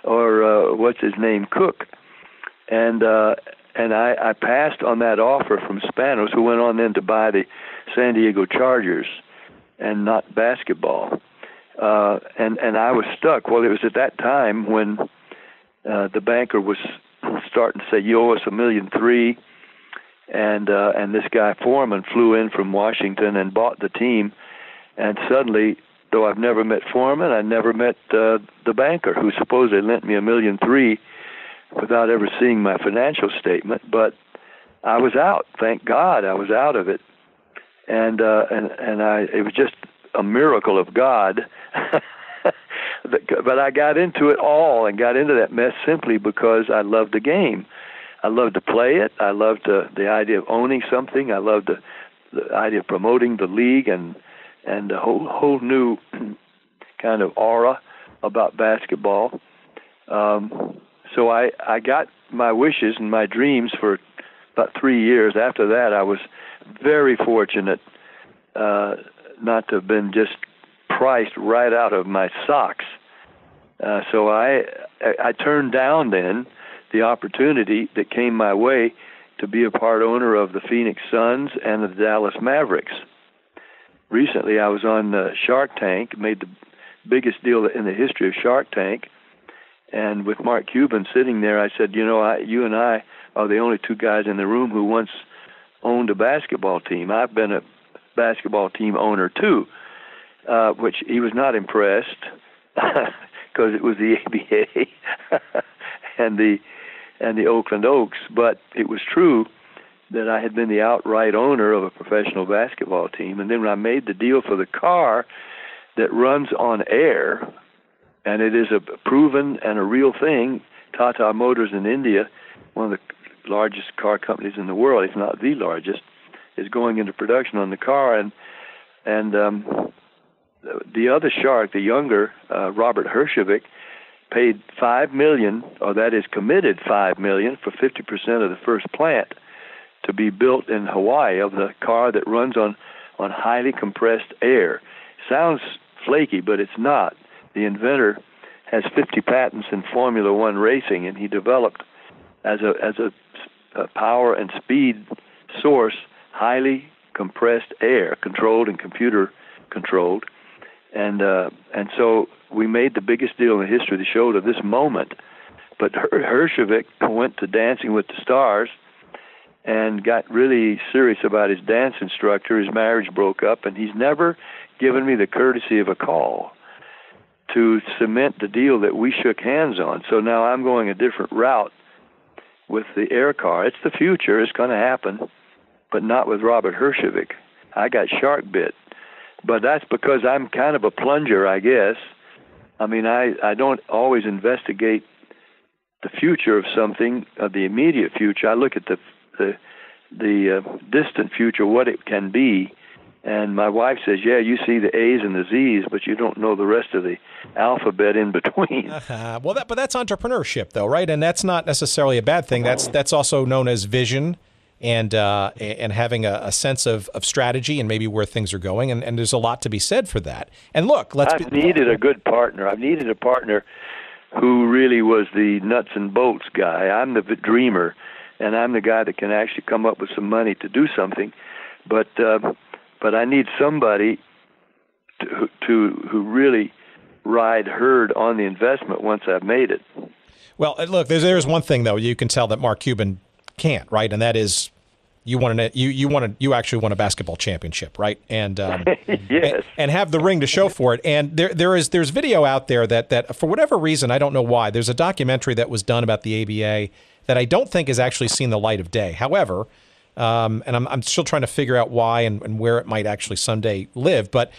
or what's his name, Cook. And I passed on that offer from Spanos, who went on then to buy the San Diego Chargers and not basketball. And I was stuck. Well, it was at that time when the banker was starting to say, you owe us $1.3 million, and this guy Foreman flew in from Washington and bought the team. And suddenly, though I've never met Foreman, I never met the banker who supposedly lent me $1.3 million without ever seeing my financial statement. But I was out. Thank God I was out of it. And it was just a miracle of God. But I got into it all and got into that mess simply because I loved the game. I loved to play it. I loved the idea of owning something. I loved the idea of promoting the league and the whole new kind of aura about basketball. So I got my wishes and my dreams for about 3 years. After that, I was very fortunate not to have been just priced right out of my socks. So I turned down then the opportunity that came my way to be a part owner of the Phoenix Suns and the Dallas Mavericks. Recently, I was on Shark Tank, made the biggest deal in the history of Shark Tank, and with Mark Cuban sitting there, I said, you and I are the only two guys in the room who once owned a basketball team. I've been a basketball team owner too, which he was not impressed because it was the ABA and the Oakland Oaks. But it was true that I had been the outright owner of a professional basketball team. And then when I made the deal for the car that runs on air, and it is a proven and a real thing, Tata Motors in India, one of the largest car companies in the world, if not the largest, is going into production on the car. And the other shark, the younger Robert Herjavec, paid $5 million, or that is committed $5 million for 50% of the first plant to be built in Hawaii of the car that runs on highly compressed air. Sounds flaky, but it's not. The inventor has 50 patents in Formula One racing, and he developed as a power and speed source highly compressed air, controlled and computer controlled, and so we made the biggest deal in the history of the show to this moment. But Herjavec went to Dancing with the Stars and got really serious about his dance instructor. His marriage broke up, and he's never given me the courtesy of a call to cement the deal that we shook hands on. So now I'm going a different route with the air car. It's the future. It's going to happen, but not with Robert Herjavec. I got shark bit. But that's because I'm kind of a plunger, I guess. I mean, I don't always investigate the future of something, the immediate future. I look at the distant future, what it can be. And my wife says, yeah, you see the A's and the Z's, but you don't know the rest of the alphabet in between. Well, but that's entrepreneurship, though, right? And that's not necessarily a bad thing. That's also known as vision and having a sense of strategy and maybe where things are going. And there's a lot to be said for that. And look, I've needed a good partner. I've needed a partner who really was the nuts and bolts guy. I'm the dreamer, and I'm the guy that can actually come up with some money to do something. But I need somebody who really ride herd on the investment once I've made it. Well, look, there's one thing though you can tell that Mark Cuban can't, right? And that is you actually won a basketball championship, right? And yes, and have the ring to show for it. And there's video out there that for whatever reason, I don't know why, there's a documentary that was done about the ABA that I don't think has actually seen the light of day. However, and I'm still trying to figure out why and where it might actually someday live. But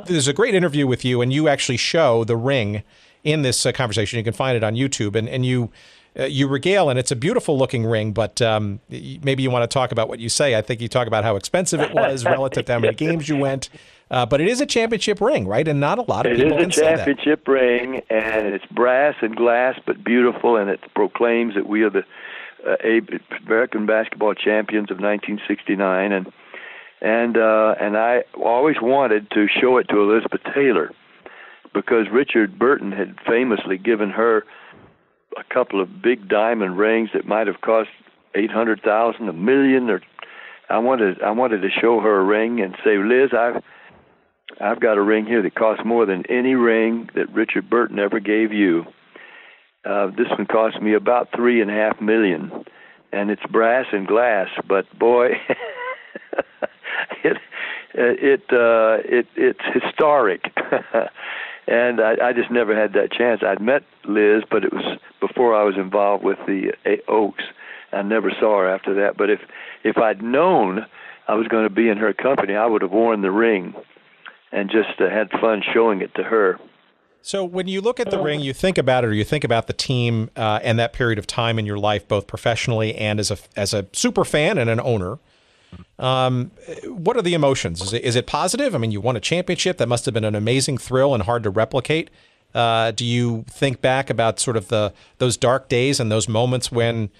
there's a great interview with you, and you actually show the ring in this conversation. You can find it on YouTube, and you regale, and it's a beautiful looking ring. But maybe you want to talk about what you say. I think you talk about how expensive it was relative to how many games you went. But it is a championship ring, right? And not a lot of people can say that. It is a championship ring, and it's brass and glass, but beautiful, and it proclaims that we are the American basketball champions of 1969, and I always wanted to show it to Elizabeth Taylor because Richard Burton had famously given her a couple of big diamond rings that might have cost $800,000, $1 million. Or I wanted to show her a ring and say, Liz, I've got a ring here that costs more than any ring that Richard Burton ever gave you. This one cost me about $3.5 million, and it's brass and glass. But boy, it's historic, and I just never had that chance. I'd met Liz, but it was before I was involved with the Oaks, I never saw her after that. But if I'd known I was going to be in her company, I would have worn the ring and just had fun showing it to her. So when you look at the ring, you think about it, or you think about the team and that period of time in your life, both professionally and as a super fan and an owner. What are the emotions? Is it positive? I mean, you won a championship. That must have been an amazing thrill and hard to replicate. Do you think back about sort of those dark days and those moments when,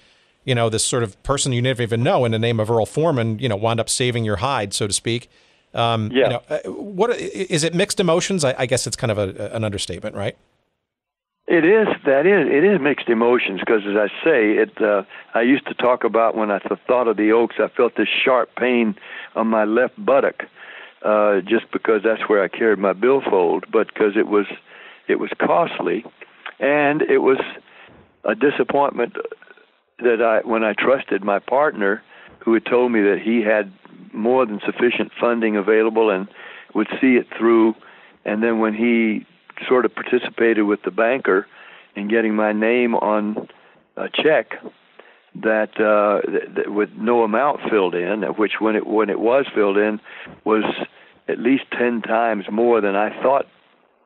this sort of person you never even know in the name of Earl Foreman, wound up saving your hide, so to speak? What is it? Mixed emotions? I guess it's kind of an understatement, right? It is. It is mixed emotions because, as I say, I used to talk about when I thought of the Oaks, I felt this sharp pain on my left buttock, just because that's where I carried my billfold, but because it was costly, and it was a disappointment that when I trusted my partner, who had told me that he had more than sufficient funding available and would see it through. And then when he sort of participated with the banker in getting my name on a check that with no amount filled in, which when it was filled in was at least 10 times more than I thought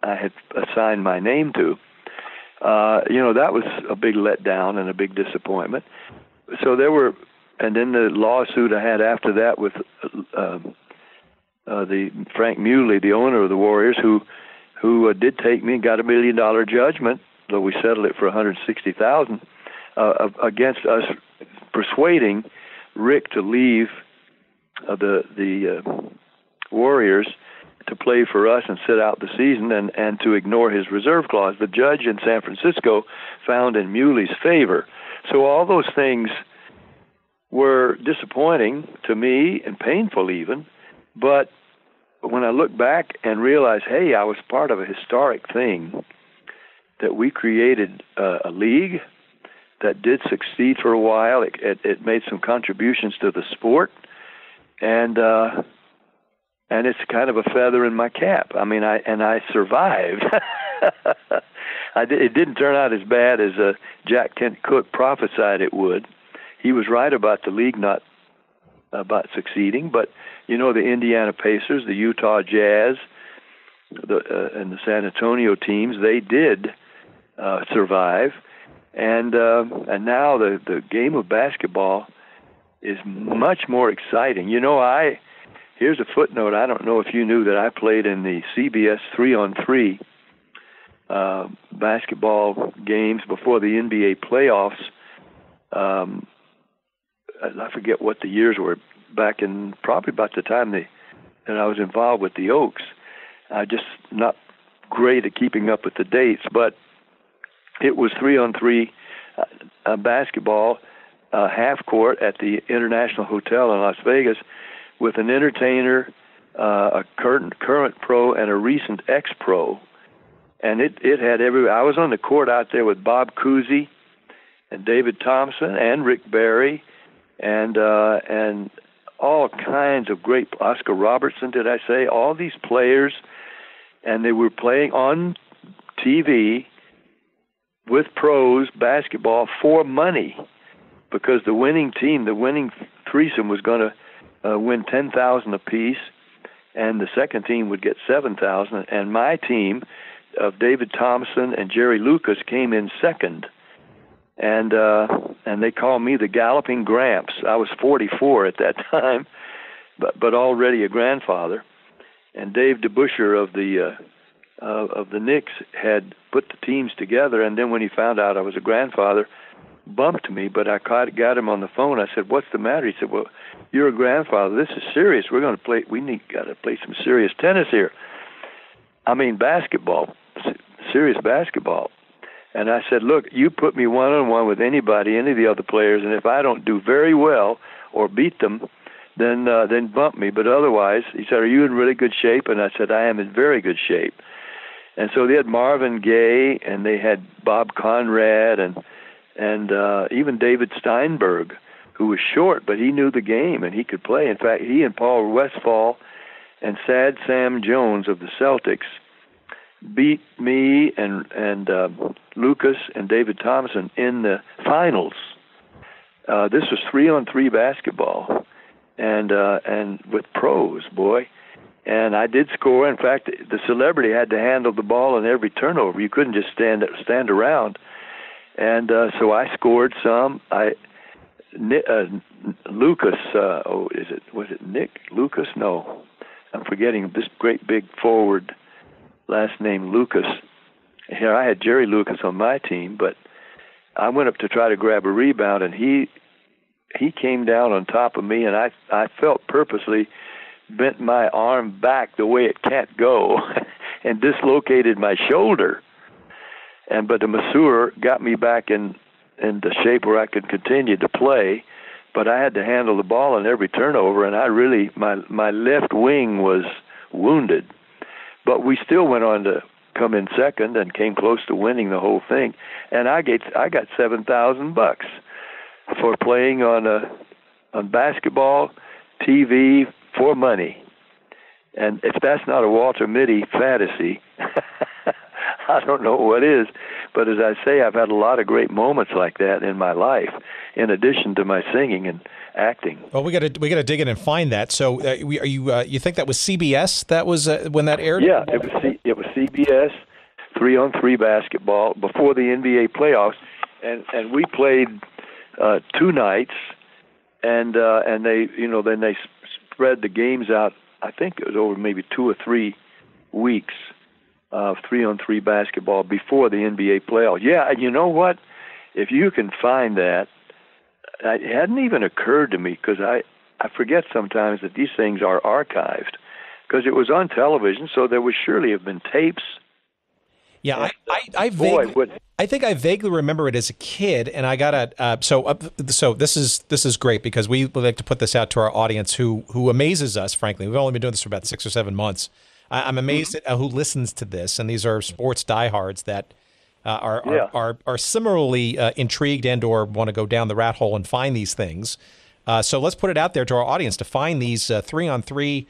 I had assigned my name to. That was a big letdown and a big disappointment. So there were. And then the lawsuit I had after that with the Frank Muley, the owner of the Warriors, who did take me and got $1 million judgment, though we settled it for $160,000 against us, persuading Rick to leave the Warriors to play for us and sit out the season and to ignore his reserve clause. The judge in San Francisco found in Muley's favor. So all those things were disappointing to me and painful even, but when I look back and realize, hey, I was part of a historic thing, that we created a league that did succeed for a while. It made some contributions to the sport, and it's kind of a feather in my cap. I mean, I survived. It didn't turn out as bad as Jack Kent Cooke prophesied it would. He was right about the league not about succeeding, but the Indiana Pacers, the Utah Jazz, and the San Antonio teams, they did survive, and now the game of basketball is much more exciting. Here's a footnote. I don't know if you knew that I played in the CBS 3-on-3 basketball games before the NBA playoffs. I forget what the years were, back in probably about the time that I was involved with the Oaks. Just not great at keeping up with the dates, but it was 3-on-3 basketball, half court at the International Hotel in Las Vegas with an entertainer, a current pro, and a recent ex-pro. And it had I was on the court out there with Bob Cousy and David Thompson and Rick Barry, and all kinds of great, Oscar Robertson, did I say, all these players, and they were playing on TV with pros basketball for money, because the winning team, the winning threesome, was going to win $10,000 apiece, and the second team would get $7,000, and my team of David Thompson and Jerry Lucas came in second. And they called me the Galloping Gramps. I was 44 at that time, but already a grandfather. And Dave DeBuscher of the Knicks had put the teams together. And then when he found out I was a grandfather, bumped me. But I got him on the phone. I said, "What's the matter?" He said, "Well, you're a grandfather. This is serious. We're going to play. Got to play some serious tennis here. I mean, basketball, serious basketball." And I said, "Look, you put me one-on-one with anybody, any of the other players, and if I don't do very well or beat them, then bump me. But otherwise," he said, "Are you in really good shape?" And I said, "I am in very good shape." And so they had Marvin Gaye, and they had Bob Conrad, and even David Steinberg, who was short, but he knew the game and he could play. In fact, he and Paul Westphal and Sad Sam Jones of the Celtics beat me and Lucas and David Thompson in the finals This was 3-on-3 basketball, and with pros, boy. And I did score. In fact, the celebrity had to handle the ball in every turnover. You couldn't just stand around. And so I scored some. Lucas, was it Nick Lucas? No, I'm forgetting this great big forward, last name Lucas. Here I had Jerry Lucas on my team, but I went up to try to grab a rebound, and he came down on top of me, and I felt purposely bent my arm back the way it can't go and dislocated my shoulder. But the masseur got me back in the shape where I could continue to play, but I had to handle the ball in every turnover, and my left wing was wounded. But we still went on to come in second and came close to winning the whole thing. And I got $7,000 for playing on basketball, TV, for money. And if that's not a Walter Mitty fantasy, I don't know what is. But as I say, I've had a lot of great moments like that in my life, in addition to my singing and acting. Well, we got to dig in and find that. So, you think that was CBS? That was when that aired? Yeah, it was CBS 3-on-3 basketball before the NBA playoffs, and we played 2 nights, and they then they spread the games out. I think it was over maybe 2 or 3 weeks of 3-on-3 basketball before the NBA playoffs. Yeah, and you know what? If you can find that, it hadn't even occurred to me, because I forget sometimes that these things are archived, because it was on television, so there would surely have been tapes. Yeah, I think I vaguely remember it as a kid, and I got so this is great, because we would like to put this out to our audience who amazes us. Frankly, we've only been doing this for about 6 or 7 months. I'm amazed at who listens to this, and these are sports diehards that are similarly intrigued and/or want to go down the rat hole and find these things. So let's put it out there to our audience to find these 3-on-3.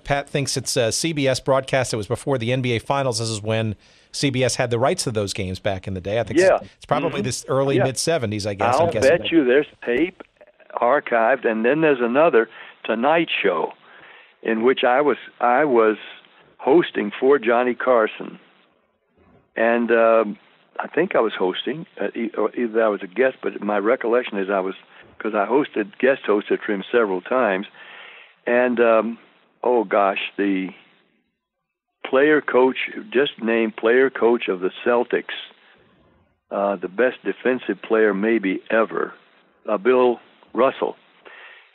Pat thinks it's a CBS broadcast. It was before the NBA Finals. This is when CBS had the rights to those games back in the day. I think it's probably this early mid-'70s, I guess. I'll bet you there's tape archived, and then there's another Tonight Show in which I was hosting for Johnny Carson, and I think I was hosting, either I was a guest, but my recollection is because I guest hosted for him several times, and the player coach, just named player coach of the Celtics, the best defensive player maybe ever, Bill Russell.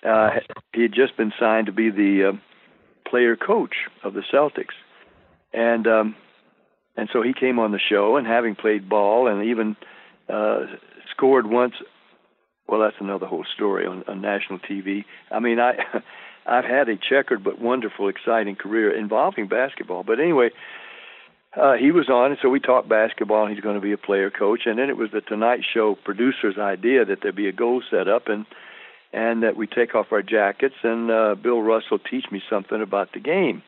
He had just been signed to be the player coach of the Celtics, and so he came on the show, and having played ball and even scored once. Well, that's another whole story on national TV. I mean, I've had a checkered but wonderful, exciting career involving basketball. But anyway, he was on, and so we talked basketball, and he's going to be a player coach. And then it was the Tonight Show producer's idea that there be a goal set up and that we take off our jackets and Bill Russell teach me something about the game.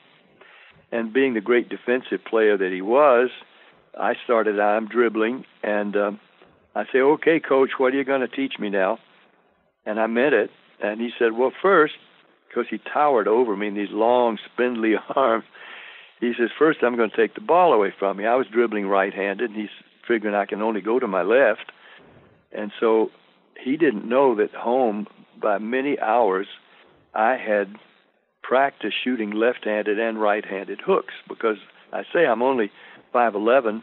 And being the great defensive player that he was, I'm dribbling, and I say, "Okay, Coach, what are you going to teach me now?" And I meant it. And he said, "Well, first," because he towered over me in these long, spindly arms, he says, "First, I'm going to take the ball away from you." I was dribbling right-handed, and he's figuring I can only go to my left. And so he didn't know that home, by many hours, I had practiced shooting left-handed and right-handed hooks, because I say I'm only 5'11",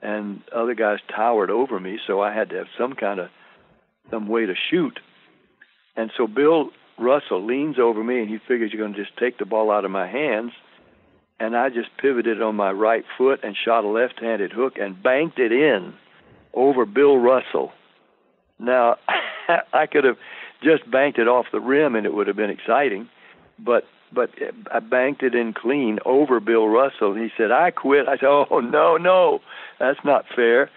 and other guys towered over me, so I had to have some way to shoot. And so Bill Russell leans over me, and he figures you're going to just take the ball out of my hands, and I just pivoted on my right foot and shot a left-handed hook and banked it in over Bill Russell. Now, I could have just banked it off the rim, and it would have been exciting, but I banked it in clean over Bill Russell. And he said, "I quit." I said, "Oh, no, that's not fair."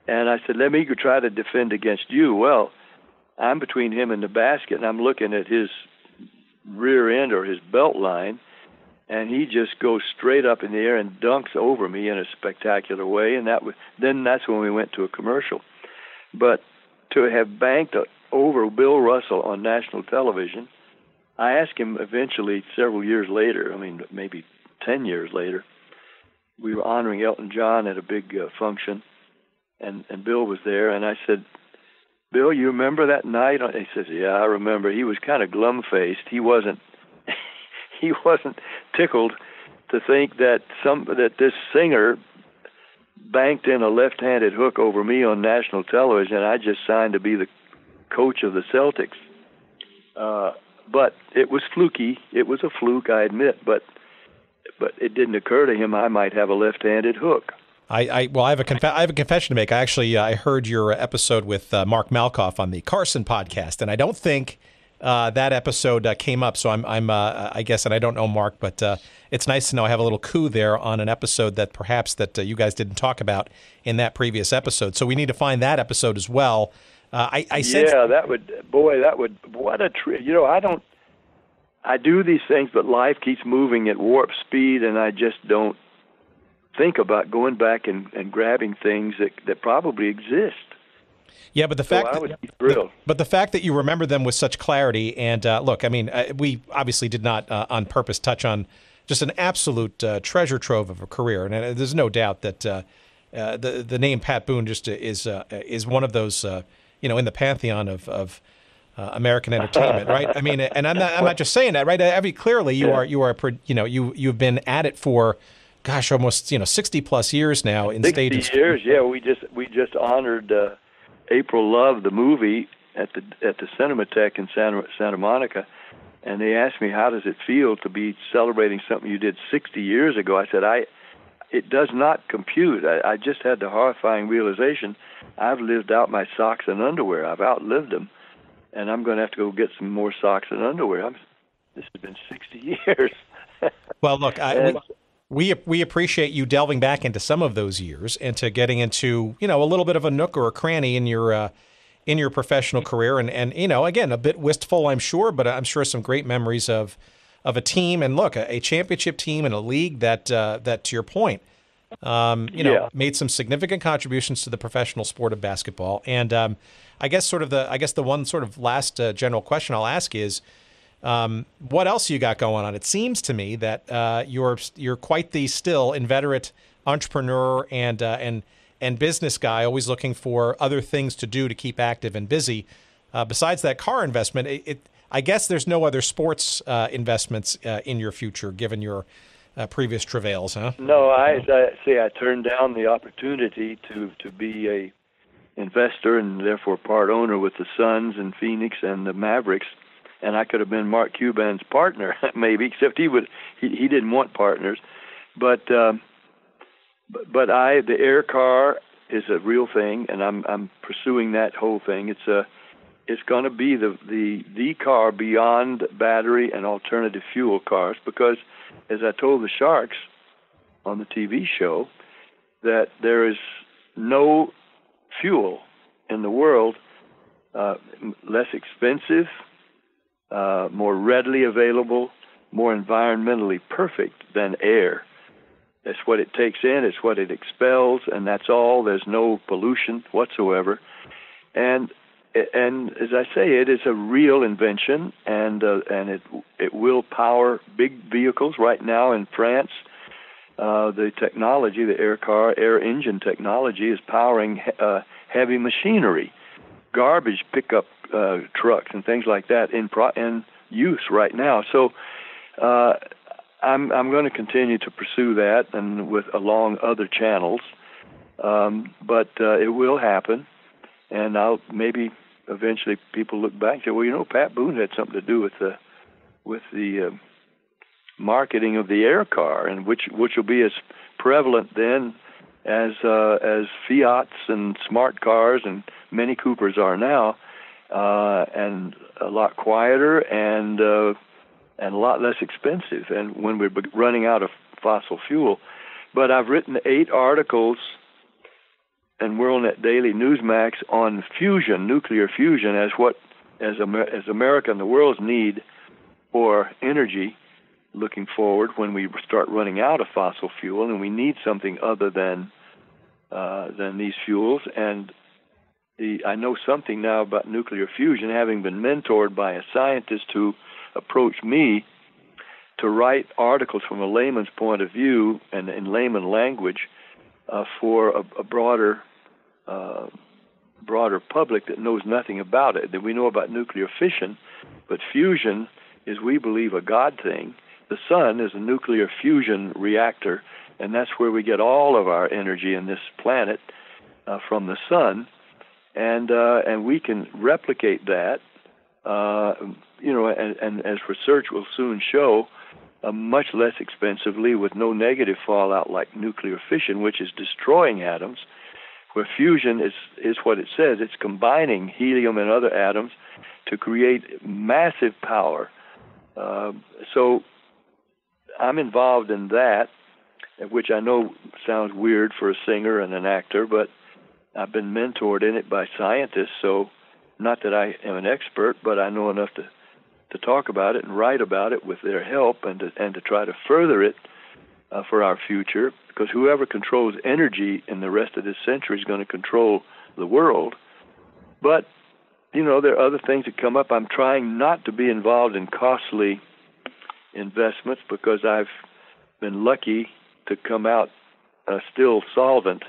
And I said, "Let me go try to defend against you." Well, I'm between him and the basket, and I'm looking at his rear end or his belt line, and he just goes straight up in the air and dunks over me in a spectacular way. And that's when we went to a commercial. But to have banked over Bill Russell on national television. I asked him eventually, several years later, maybe 10 years later, we were honoring Elton John at a big function, and Bill was there, and I said, Bill, you remember that night? He says, yeah, I remember. He was kind of glum-faced. He wasn't tickled to think that this singer banked in a left-handed hook over me on national television, and I just signed to be the coach of the Celtics. But it was fluky. It was a fluke, I admit, but it didn't occur to him I might have a left-handed hook. I have a confession to make. I heard your episode with Mark Malkoff on the Carson podcast, and I don't think that episode came up. So I guess, and I don't know Mark, but it's nice to know I have a little coup there on an episode that perhaps you guys didn't talk about in that previous episode. So we need to find that episode as well. What a treat. I do these things, but life keeps moving at warp speed, and I just don't think about going back and grabbing things that probably exist. Yeah, but the fact that you remember them with such clarity, and look, we obviously did not on purpose touch on just an absolute treasure trove of a career, and there's no doubt that the name Pat Boone just is one of those in the pantheon of American entertainment, right? And I'm not just saying that, right? Clearly you've been at it for, gosh, almost 60 plus years now in 60 stages. 60 years, yeah. We just honored April Love, the movie, at the Cinematheque in Santa Monica, and they asked me, how does it feel to be celebrating something you did 60 years ago? I said, it does not compute. I just had the horrifying realization I've lived out my socks and underwear. I've outlived them, and I'm going to have to go get some more socks and underwear. This has been 60 years. Well, look, we appreciate you delving back into some of those years and to getting into a little bit of a nook or a cranny in your professional career, and again, a bit wistful, I'm sure, but I'm sure some great memories of a team, and look, a championship team in a league that to your point, made some significant contributions to the professional sport of basketball. And I guess the one sort of last general question I'll ask is, what else you got going on? It seems to me that you're quite the still inveterate entrepreneur and business guy, always looking for other things to do to keep active and busy. Besides that car investment, I guess there's no other sports investments in your future, given your previous travails, huh? No, I turned down the opportunity to be a investor and therefore part owner with the Suns and Phoenix and the Mavericks, and I could have been Mark Cuban's partner, maybe, except he didn't want partners, but the air car is a real thing, and I'm pursuing that whole thing. It's going to be the car beyond battery and alternative fuel cars, because, as I told the Sharks on the TV show, that there is no fuel in the world less expensive, more readily available, more environmentally perfect than air. That's what it takes in, it's what it expels, and that's all. There's no pollution whatsoever. And as I say, it is a real invention, and it will power big vehicles. Right now in France, the technology, the air engine technology, is powering heavy machinery, garbage pickup trucks and things like that in use right now. So I'm going to continue to pursue that and along other channels, but it will happen, and maybe eventually people look back and say, well, Pat Boone had something to do with the marketing of the air car, and which will be as prevalent then as Fiats and smart cars and Mini Coopers are now, and a lot quieter and a lot less expensive, and when we're running out of fossil fuel. But I've written 8 articles and WorldNet Daily Newsmax on fusion, nuclear fusion, as America and the world's need for energy looking forward when we start running out of fossil fuel, and we need something other than these fuels. And I know something now about nuclear fusion, having been mentored by a scientist who approached me to write articles from a layman's point of view and in layman language for a broader public that knows nothing about it. That we know about nuclear fission, but fusion is, we believe, a God thing. The sun is a nuclear fusion reactor, and that's where we get all of our energy in this planet from the sun, and we can replicate that, and as research will soon show, much less expensively with no negative fallout like nuclear fission, which is destroying atoms, where fusion is what it says. It's combining helium and other atoms to create massive power. So I'm involved in that, which I know sounds weird for a singer and an actor, but I've been mentored in it by scientists, so not that I am an expert, but I know enough to talk about it and write about it with their help and to try to further it for our future, because whoever controls energy in the rest of this century is going to control the world. But, there are other things that come up. I'm trying not to be involved in costly investments because I've been lucky to come out still solvent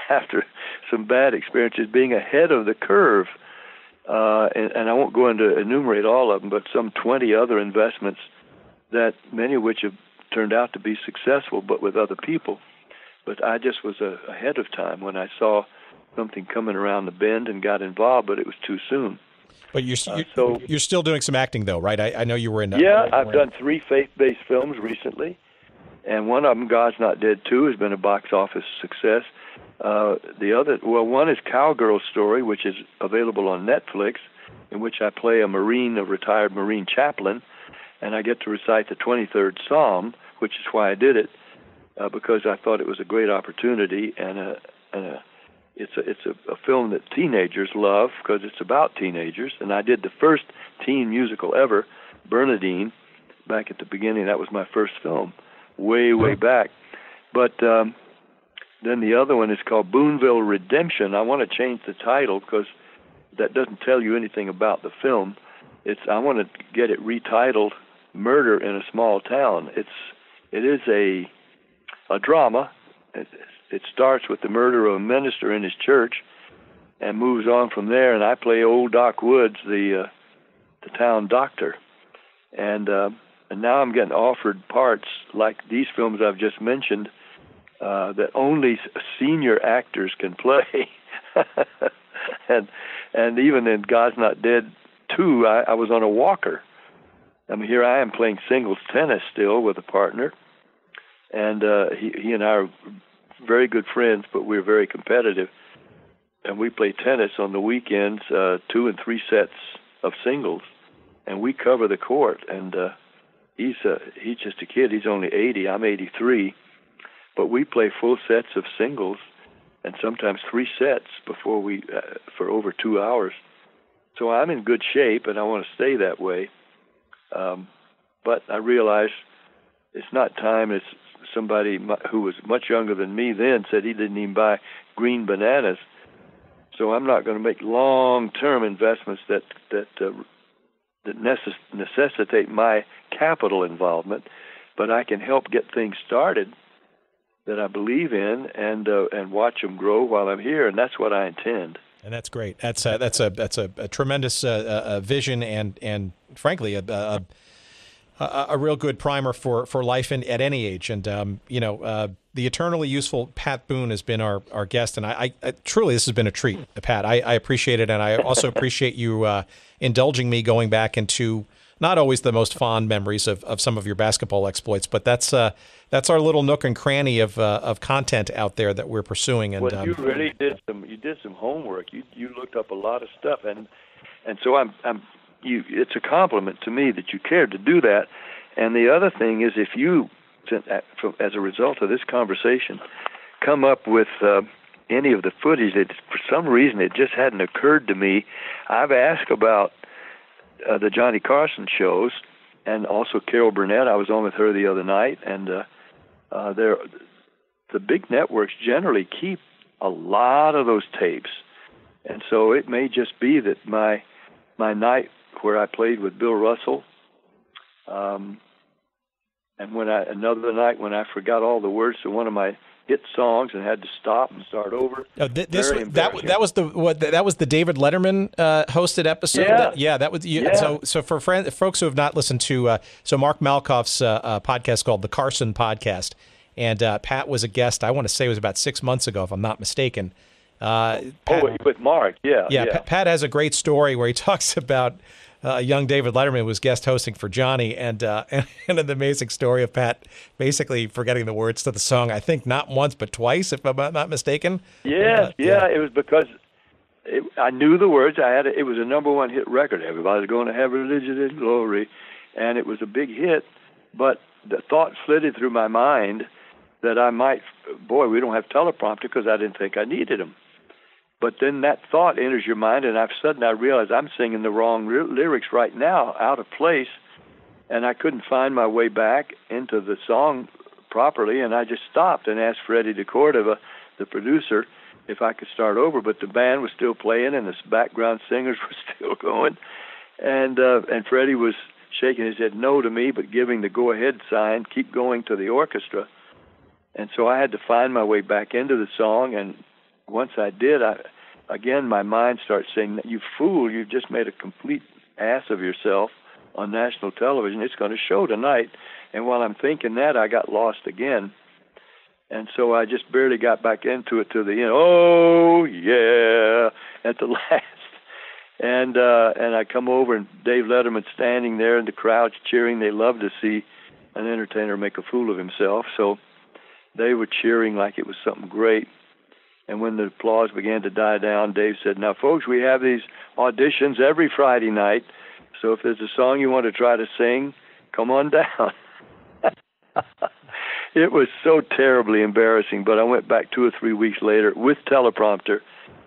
after some bad experiences, being ahead of the curve. And I won't go into enumerate all of them, but some 20 other investments that many of which have turned out to be successful, but with other people. But I just was ahead of time when I saw something coming around the bend and got involved, but it was too soon. But you're still doing some acting, though, right? I know you were in. I've done 3 faith-based films recently, and one of them, God's Not Dead 2, has been a box office success. One is Cowgirl Story, which is available on Netflix, in which I play a retired Marine chaplain, and I get to recite the 23rd Psalm, which is why I did it, because I thought it was a great opportunity, and it's a film that teenagers love because it's about teenagers. And I did the first teen musical ever, Bernadine, back at the beginning. That was my first film, way back. But then the other one is called Boonville Redemption. I want to change the title because that doesn't tell you anything about the film. I want to get it retitled Murder in a Small Town. It is a drama. It starts with the murder of a minister in his church and moves on from there, and I play old Doc Woods, the town doctor. And now I'm getting offered parts like these films I've just mentioned that only senior actors can play. and even in God's Not Dead 2, I was on a walker. I mean, here I am playing singles tennis still with a partner, and he and I are very good friends, but we're very competitive, and we play tennis on the weekends, 2 and 3 sets of singles, and we cover the court. And he's just a kid. He's only 80. I'm 83, but we play full sets of singles, and sometimes 3 sets before for over 2 hours. So I'm in good shape, and I want to stay that way. But I realize it's not time. It's somebody who was much younger than me then said he didn't even buy green bananas. So I'm not going to make long-term investments that necessitate my capital involvement, but I can help get things started that I believe in and watch them grow while I'm here, and that's what I intend. And that's great. That's a tremendous vision and frankly a real good primer for life at any age. And the eternally useful Pat Boone has been our guest, and I truly, this has been a treat, Pat. I appreciate it, and I also appreciate you indulging me going back into not always the most fond memories of some of your basketball exploits, but that's our little nook and cranny of content out there that we're pursuing. And well, you really did some homework. You looked up a lot of stuff, and so it's a compliment to me that you cared to do that. And the other thing is, if you, as a result of this conversation, come up with any of the footage that for some reason it just hadn't occurred to me, I've asked about the Johnny Carson shows, and also Carol Burnett. I was on with her the other night, and the big networks generally keep a lot of those tapes. And so it may just be that my night where I played with Bill Russell, and another night when I forgot all the words to one of my hit songs and had to stop and start over. That was the David Letterman hosted episode. That was. So for folks who have not listened to Mark Malkoff's podcast called the Carson Podcast, and Pat was a guest. I want to say it was about 6 months ago, if I'm not mistaken. With Mark, yeah. Pat has a great story where he talks about young David Letterman was guest hosting for Johnny, and an amazing story of Pat basically forgetting the words to the song. I think not once but twice, if I'm not mistaken. It was because I knew the words. It was a #1 hit record. Everybody's going to have religion and glory, and it was a big hit. But the thought flitted through my mind that I might. Boy, we don't have teleprompter because I didn't think I needed them. But then that thought enters your mind, and I realized I'm singing the wrong lyrics right now, out of place, and I couldn't find my way back into the song properly, and I just stopped and asked Freddie DeCordova, the producer, if I could start over. But the band was still playing, and the background singers were still going, and Freddie was shaking his head no to me, but giving the go-ahead sign, keep going to the orchestra. And so I had to find my way back into the song, and once I did, again, my mind starts saying, you fool, you've just made a complete ass of yourself on national television. It's going to show tonight. And while I'm thinking that, I got lost again. And so I just barely got back into it to the end. Oh, yeah, at the last. And I come over, and Dave Letterman's standing there, and the crowd's cheering. They love to see an entertainer make a fool of himself. So they were cheering like it was something great. And when the applause began to die down, Dave said, now, folks, we have these auditions every Friday night, so if there's a song you want to try to sing, come on down. It was so terribly embarrassing, but I went back 2 or 3 weeks later with teleprompter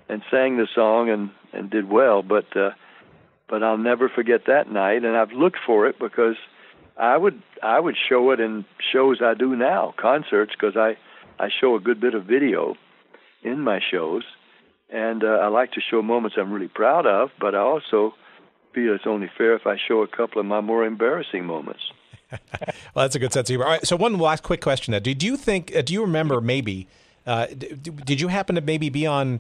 and sang the song and did well. But I'll never forget that night, and I've looked for it because I would show it in shows I do now, concerts, because I show a good bit of video in my shows, and I like to show moments I'm really proud of, but I also feel it's only fair if I show a couple of my more embarrassing moments. Well, that's a good sense of humor. All right, so one last quick question. Do you remember maybe, did you happen to maybe be on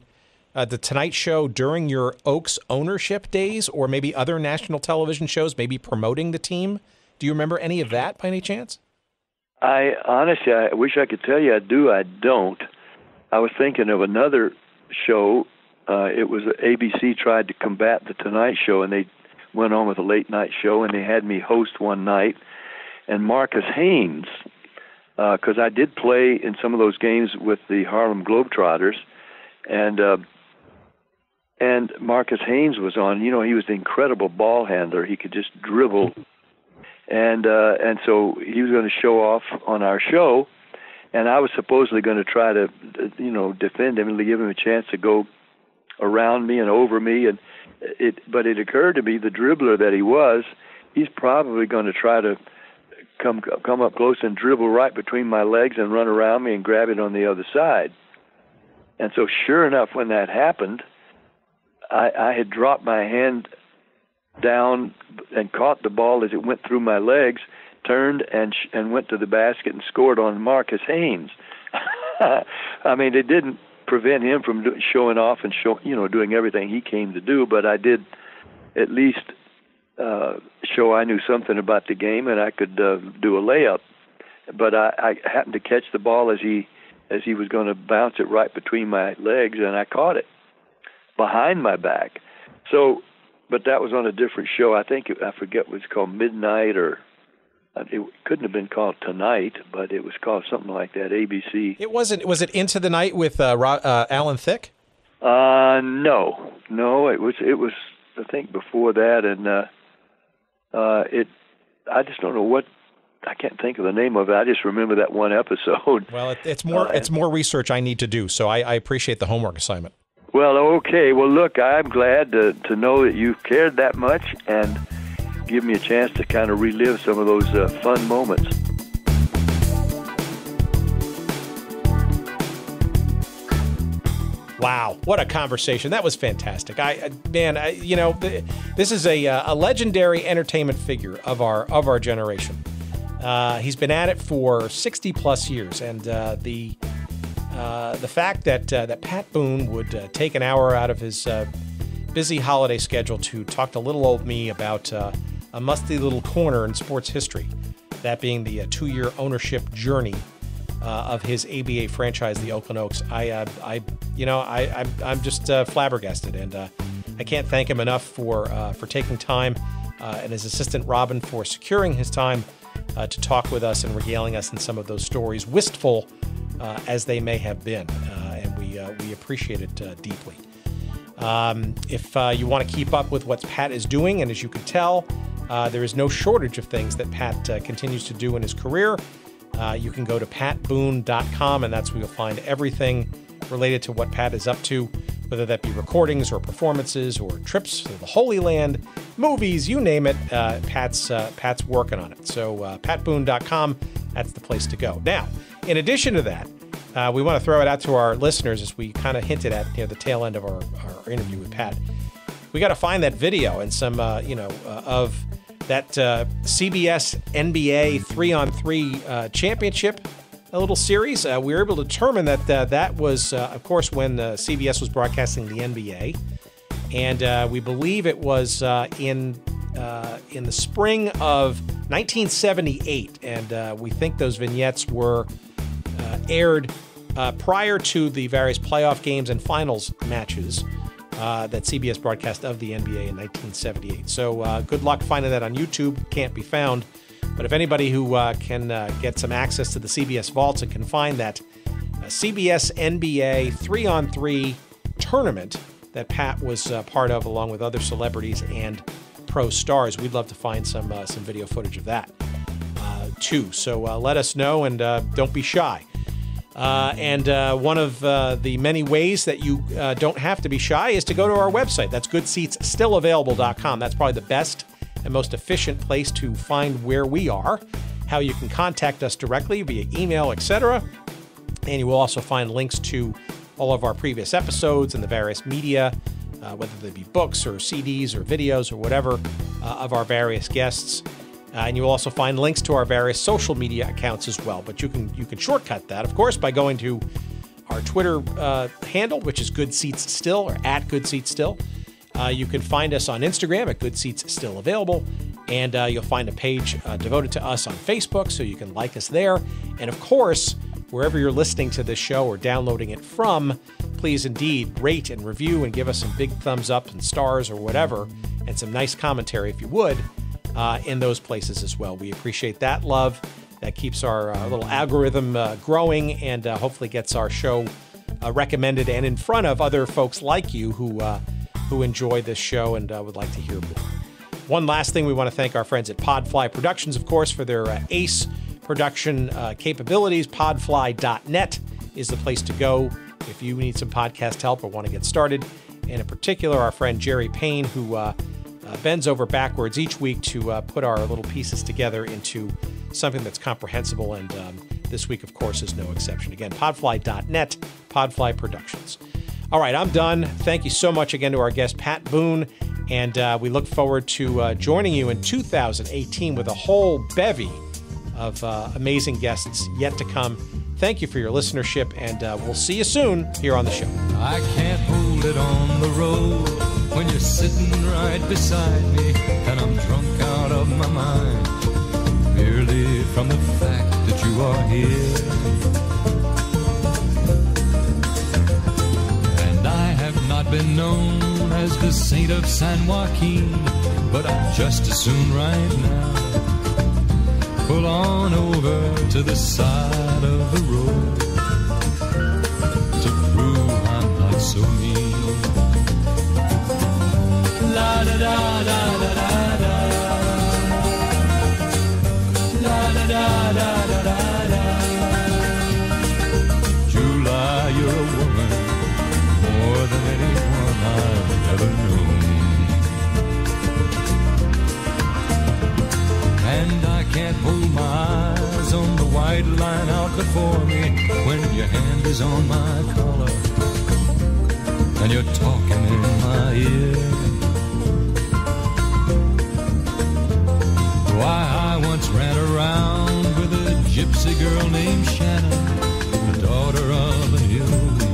The Tonight Show during your Oaks ownership days, or maybe other national television shows, maybe promoting the team? Do you remember any of that by any chance? I wish I could tell you I do. I don't. I was thinking of another show. It was ABC tried to combat The Tonight Show, and they went on with a late-night show, and they had me host one night. And Marcus Haynes, because I did play in some of those games with the Harlem Globetrotters, and Marcus Haynes was on. You know, he was the incredible ball handler. He could just dribble, and so he was going to show off on our show. And I was supposedly going to try to, defend him and give him a chance to go around me and over me. But it occurred to me, the dribbler that he was, he's probably going to try to come up close and dribble right between my legs and run around me and grab it on the other side. And so sure enough, when that happened, I had dropped my hand down and caught the ball as it went through my legs, turned and went to the basket and scored on Marcus Haynes. I mean, it didn't prevent him from showing off and doing everything he came to do, but I did at least show I knew something about the game, and I could do a layup. But I happened to catch the ball as he was going to bounce it right between my legs, and I caught it behind my back. So, but that was on a different show. I forget what it's called, Midnight, or it couldn't have been called Tonight, but it was called something like that, ABC. It wasn't. Was it Into the Night with Alan Thicke? No, it was. I think before that, and I just don't know what. I can't think of the name of it. I just remember that one episode. Well, it's more research I need to do, so I appreciate the homework assignment. Well, okay. Well, look, I'm glad to know that you cared that much and give me a chance to kind of relive some of those fun moments. Wow, what a conversation. That was fantastic. This is a legendary entertainment figure of our generation. He's been at it for 60 plus years, and the fact that Pat Boone would take an hour out of his busy holiday schedule to talk to little old me about a musty little corner in sports history, that being the 2-year ownership journey of his ABA franchise, the Oakland Oaks. I'm just flabbergasted, and I can't thank him enough for taking time, and his assistant Robin for securing his time to talk with us and regaling us in some of those stories, wistful as they may have been, and we appreciate it deeply. If you want to keep up with what Pat is doing, and as you can tell, there is no shortage of things that Pat continues to do in his career. You can go to patboone.com, and that's where you'll find everything related to what Pat is up to, whether that be recordings or performances or trips to the Holy Land, movies, you name it. Pat's working on it. So patboone.com, that's the place to go. Now, in addition to that, we want to throw it out to our listeners, as we kind of hinted at near the tail end of our interview with Pat. We got to find that video and some, of that CBS NBA 3-on-3 championship, a little series. We were able to determine that was, of course, when CBS was broadcasting the NBA, and we believe it was in the spring of 1978, and we think those vignettes were aired prior to the various playoff games and finals matches that CBS broadcast of the NBA in 1978. So good luck finding that on YouTube. Can't be found. But if anybody who can get some access to the CBS vaults and can find that CBS NBA 3-on-3 tournament that Pat was part of, along with other celebrities and pro stars, we'd love to find some video footage of that too. So let us know, and don't be shy. And one of the many ways that you don't have to be shy is to go to our website. That's goodseatsstillavailable.com. That's probably the best and most efficient place to find where we are, how you can contact us directly via email, etc. And you will also find links to all of our previous episodes and the various media, whether they be books or CDs or videos or whatever, of our various guests. And you will also find links to our various social media accounts as well. But you can shortcut that, of course, by going to our Twitter handle, which is Good Seats Still, or at Good Seats Still. You can find us on Instagram at Good Seats Still Available, and you'll find a page devoted to us on Facebook, so you can like us there. And of course, wherever you're listening to this show or downloading it from, please indeed rate and review and give us some big thumbs up and stars or whatever, and some nice commentary if you would. In those places as well. We appreciate that love. That keeps our little algorithm growing, and hopefully gets our show recommended and in front of other folks like you who enjoy this show and would like to hear more. One last thing, we want to thank our friends at Podfly Productions, of course, for their ace production capabilities. Podfly.net is the place to go if you need some podcast help or want to get started. And in particular, our friend Jerry Payne, who bends over backwards each week to put our little pieces together into something that's comprehensible, and this week, of course, is no exception. Again, podfly.net, Podfly Productions. All right, I'm done. Thank you so much again to our guest, Pat Boone, and we look forward to joining you in 2018 with a whole bevy of amazing guests yet to come. Thank you for your listenership, and we'll see you soon here on the show. I can't hold it on the road when you're sitting right beside me, and I'm drunk out of my mind, merely from the fact that you are here. And I have not been known as the saint of San Joaquin, but I'd just as soon right now pull on over to the side of the road to prove I'm not so mean. La da da da da da da. La da da da da da da. July, you're a woman more than anyone I've ever known. And I can't hold my eyes on the white line out before me and you're talking in my ear. Why, I once ran around with a gypsy girl named Shannon, the daughter of an hillbilly.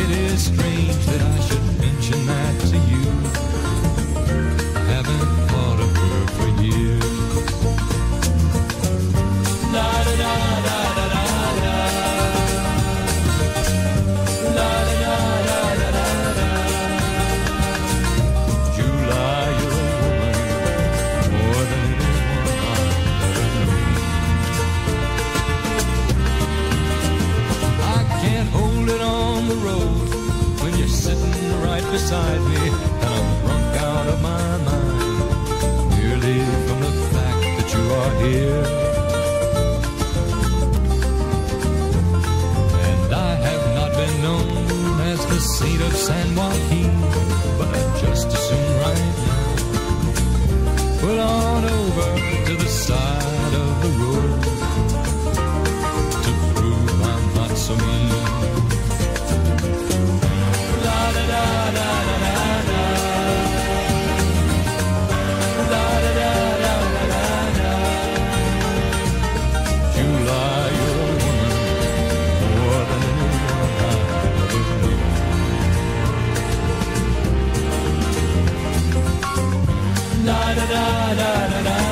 It is strange that I should mention that to you. I haven't thought of her for years. La da da da da da da. La da da da da da da. July, you're a woman more than anyone I've ever known. I can't hold it on the road when you're sitting right beside me, and I'm drunk out of my mind, merely from the fact that you are here. And I have not been known as the saint of San Joaquin, but I'd just as soon right now pull on over to the side of the road to prove I'm not so mean. La da da da da da da. La da da da da da da. July, you're a woman more than anyone I've ever known. La da da da da da.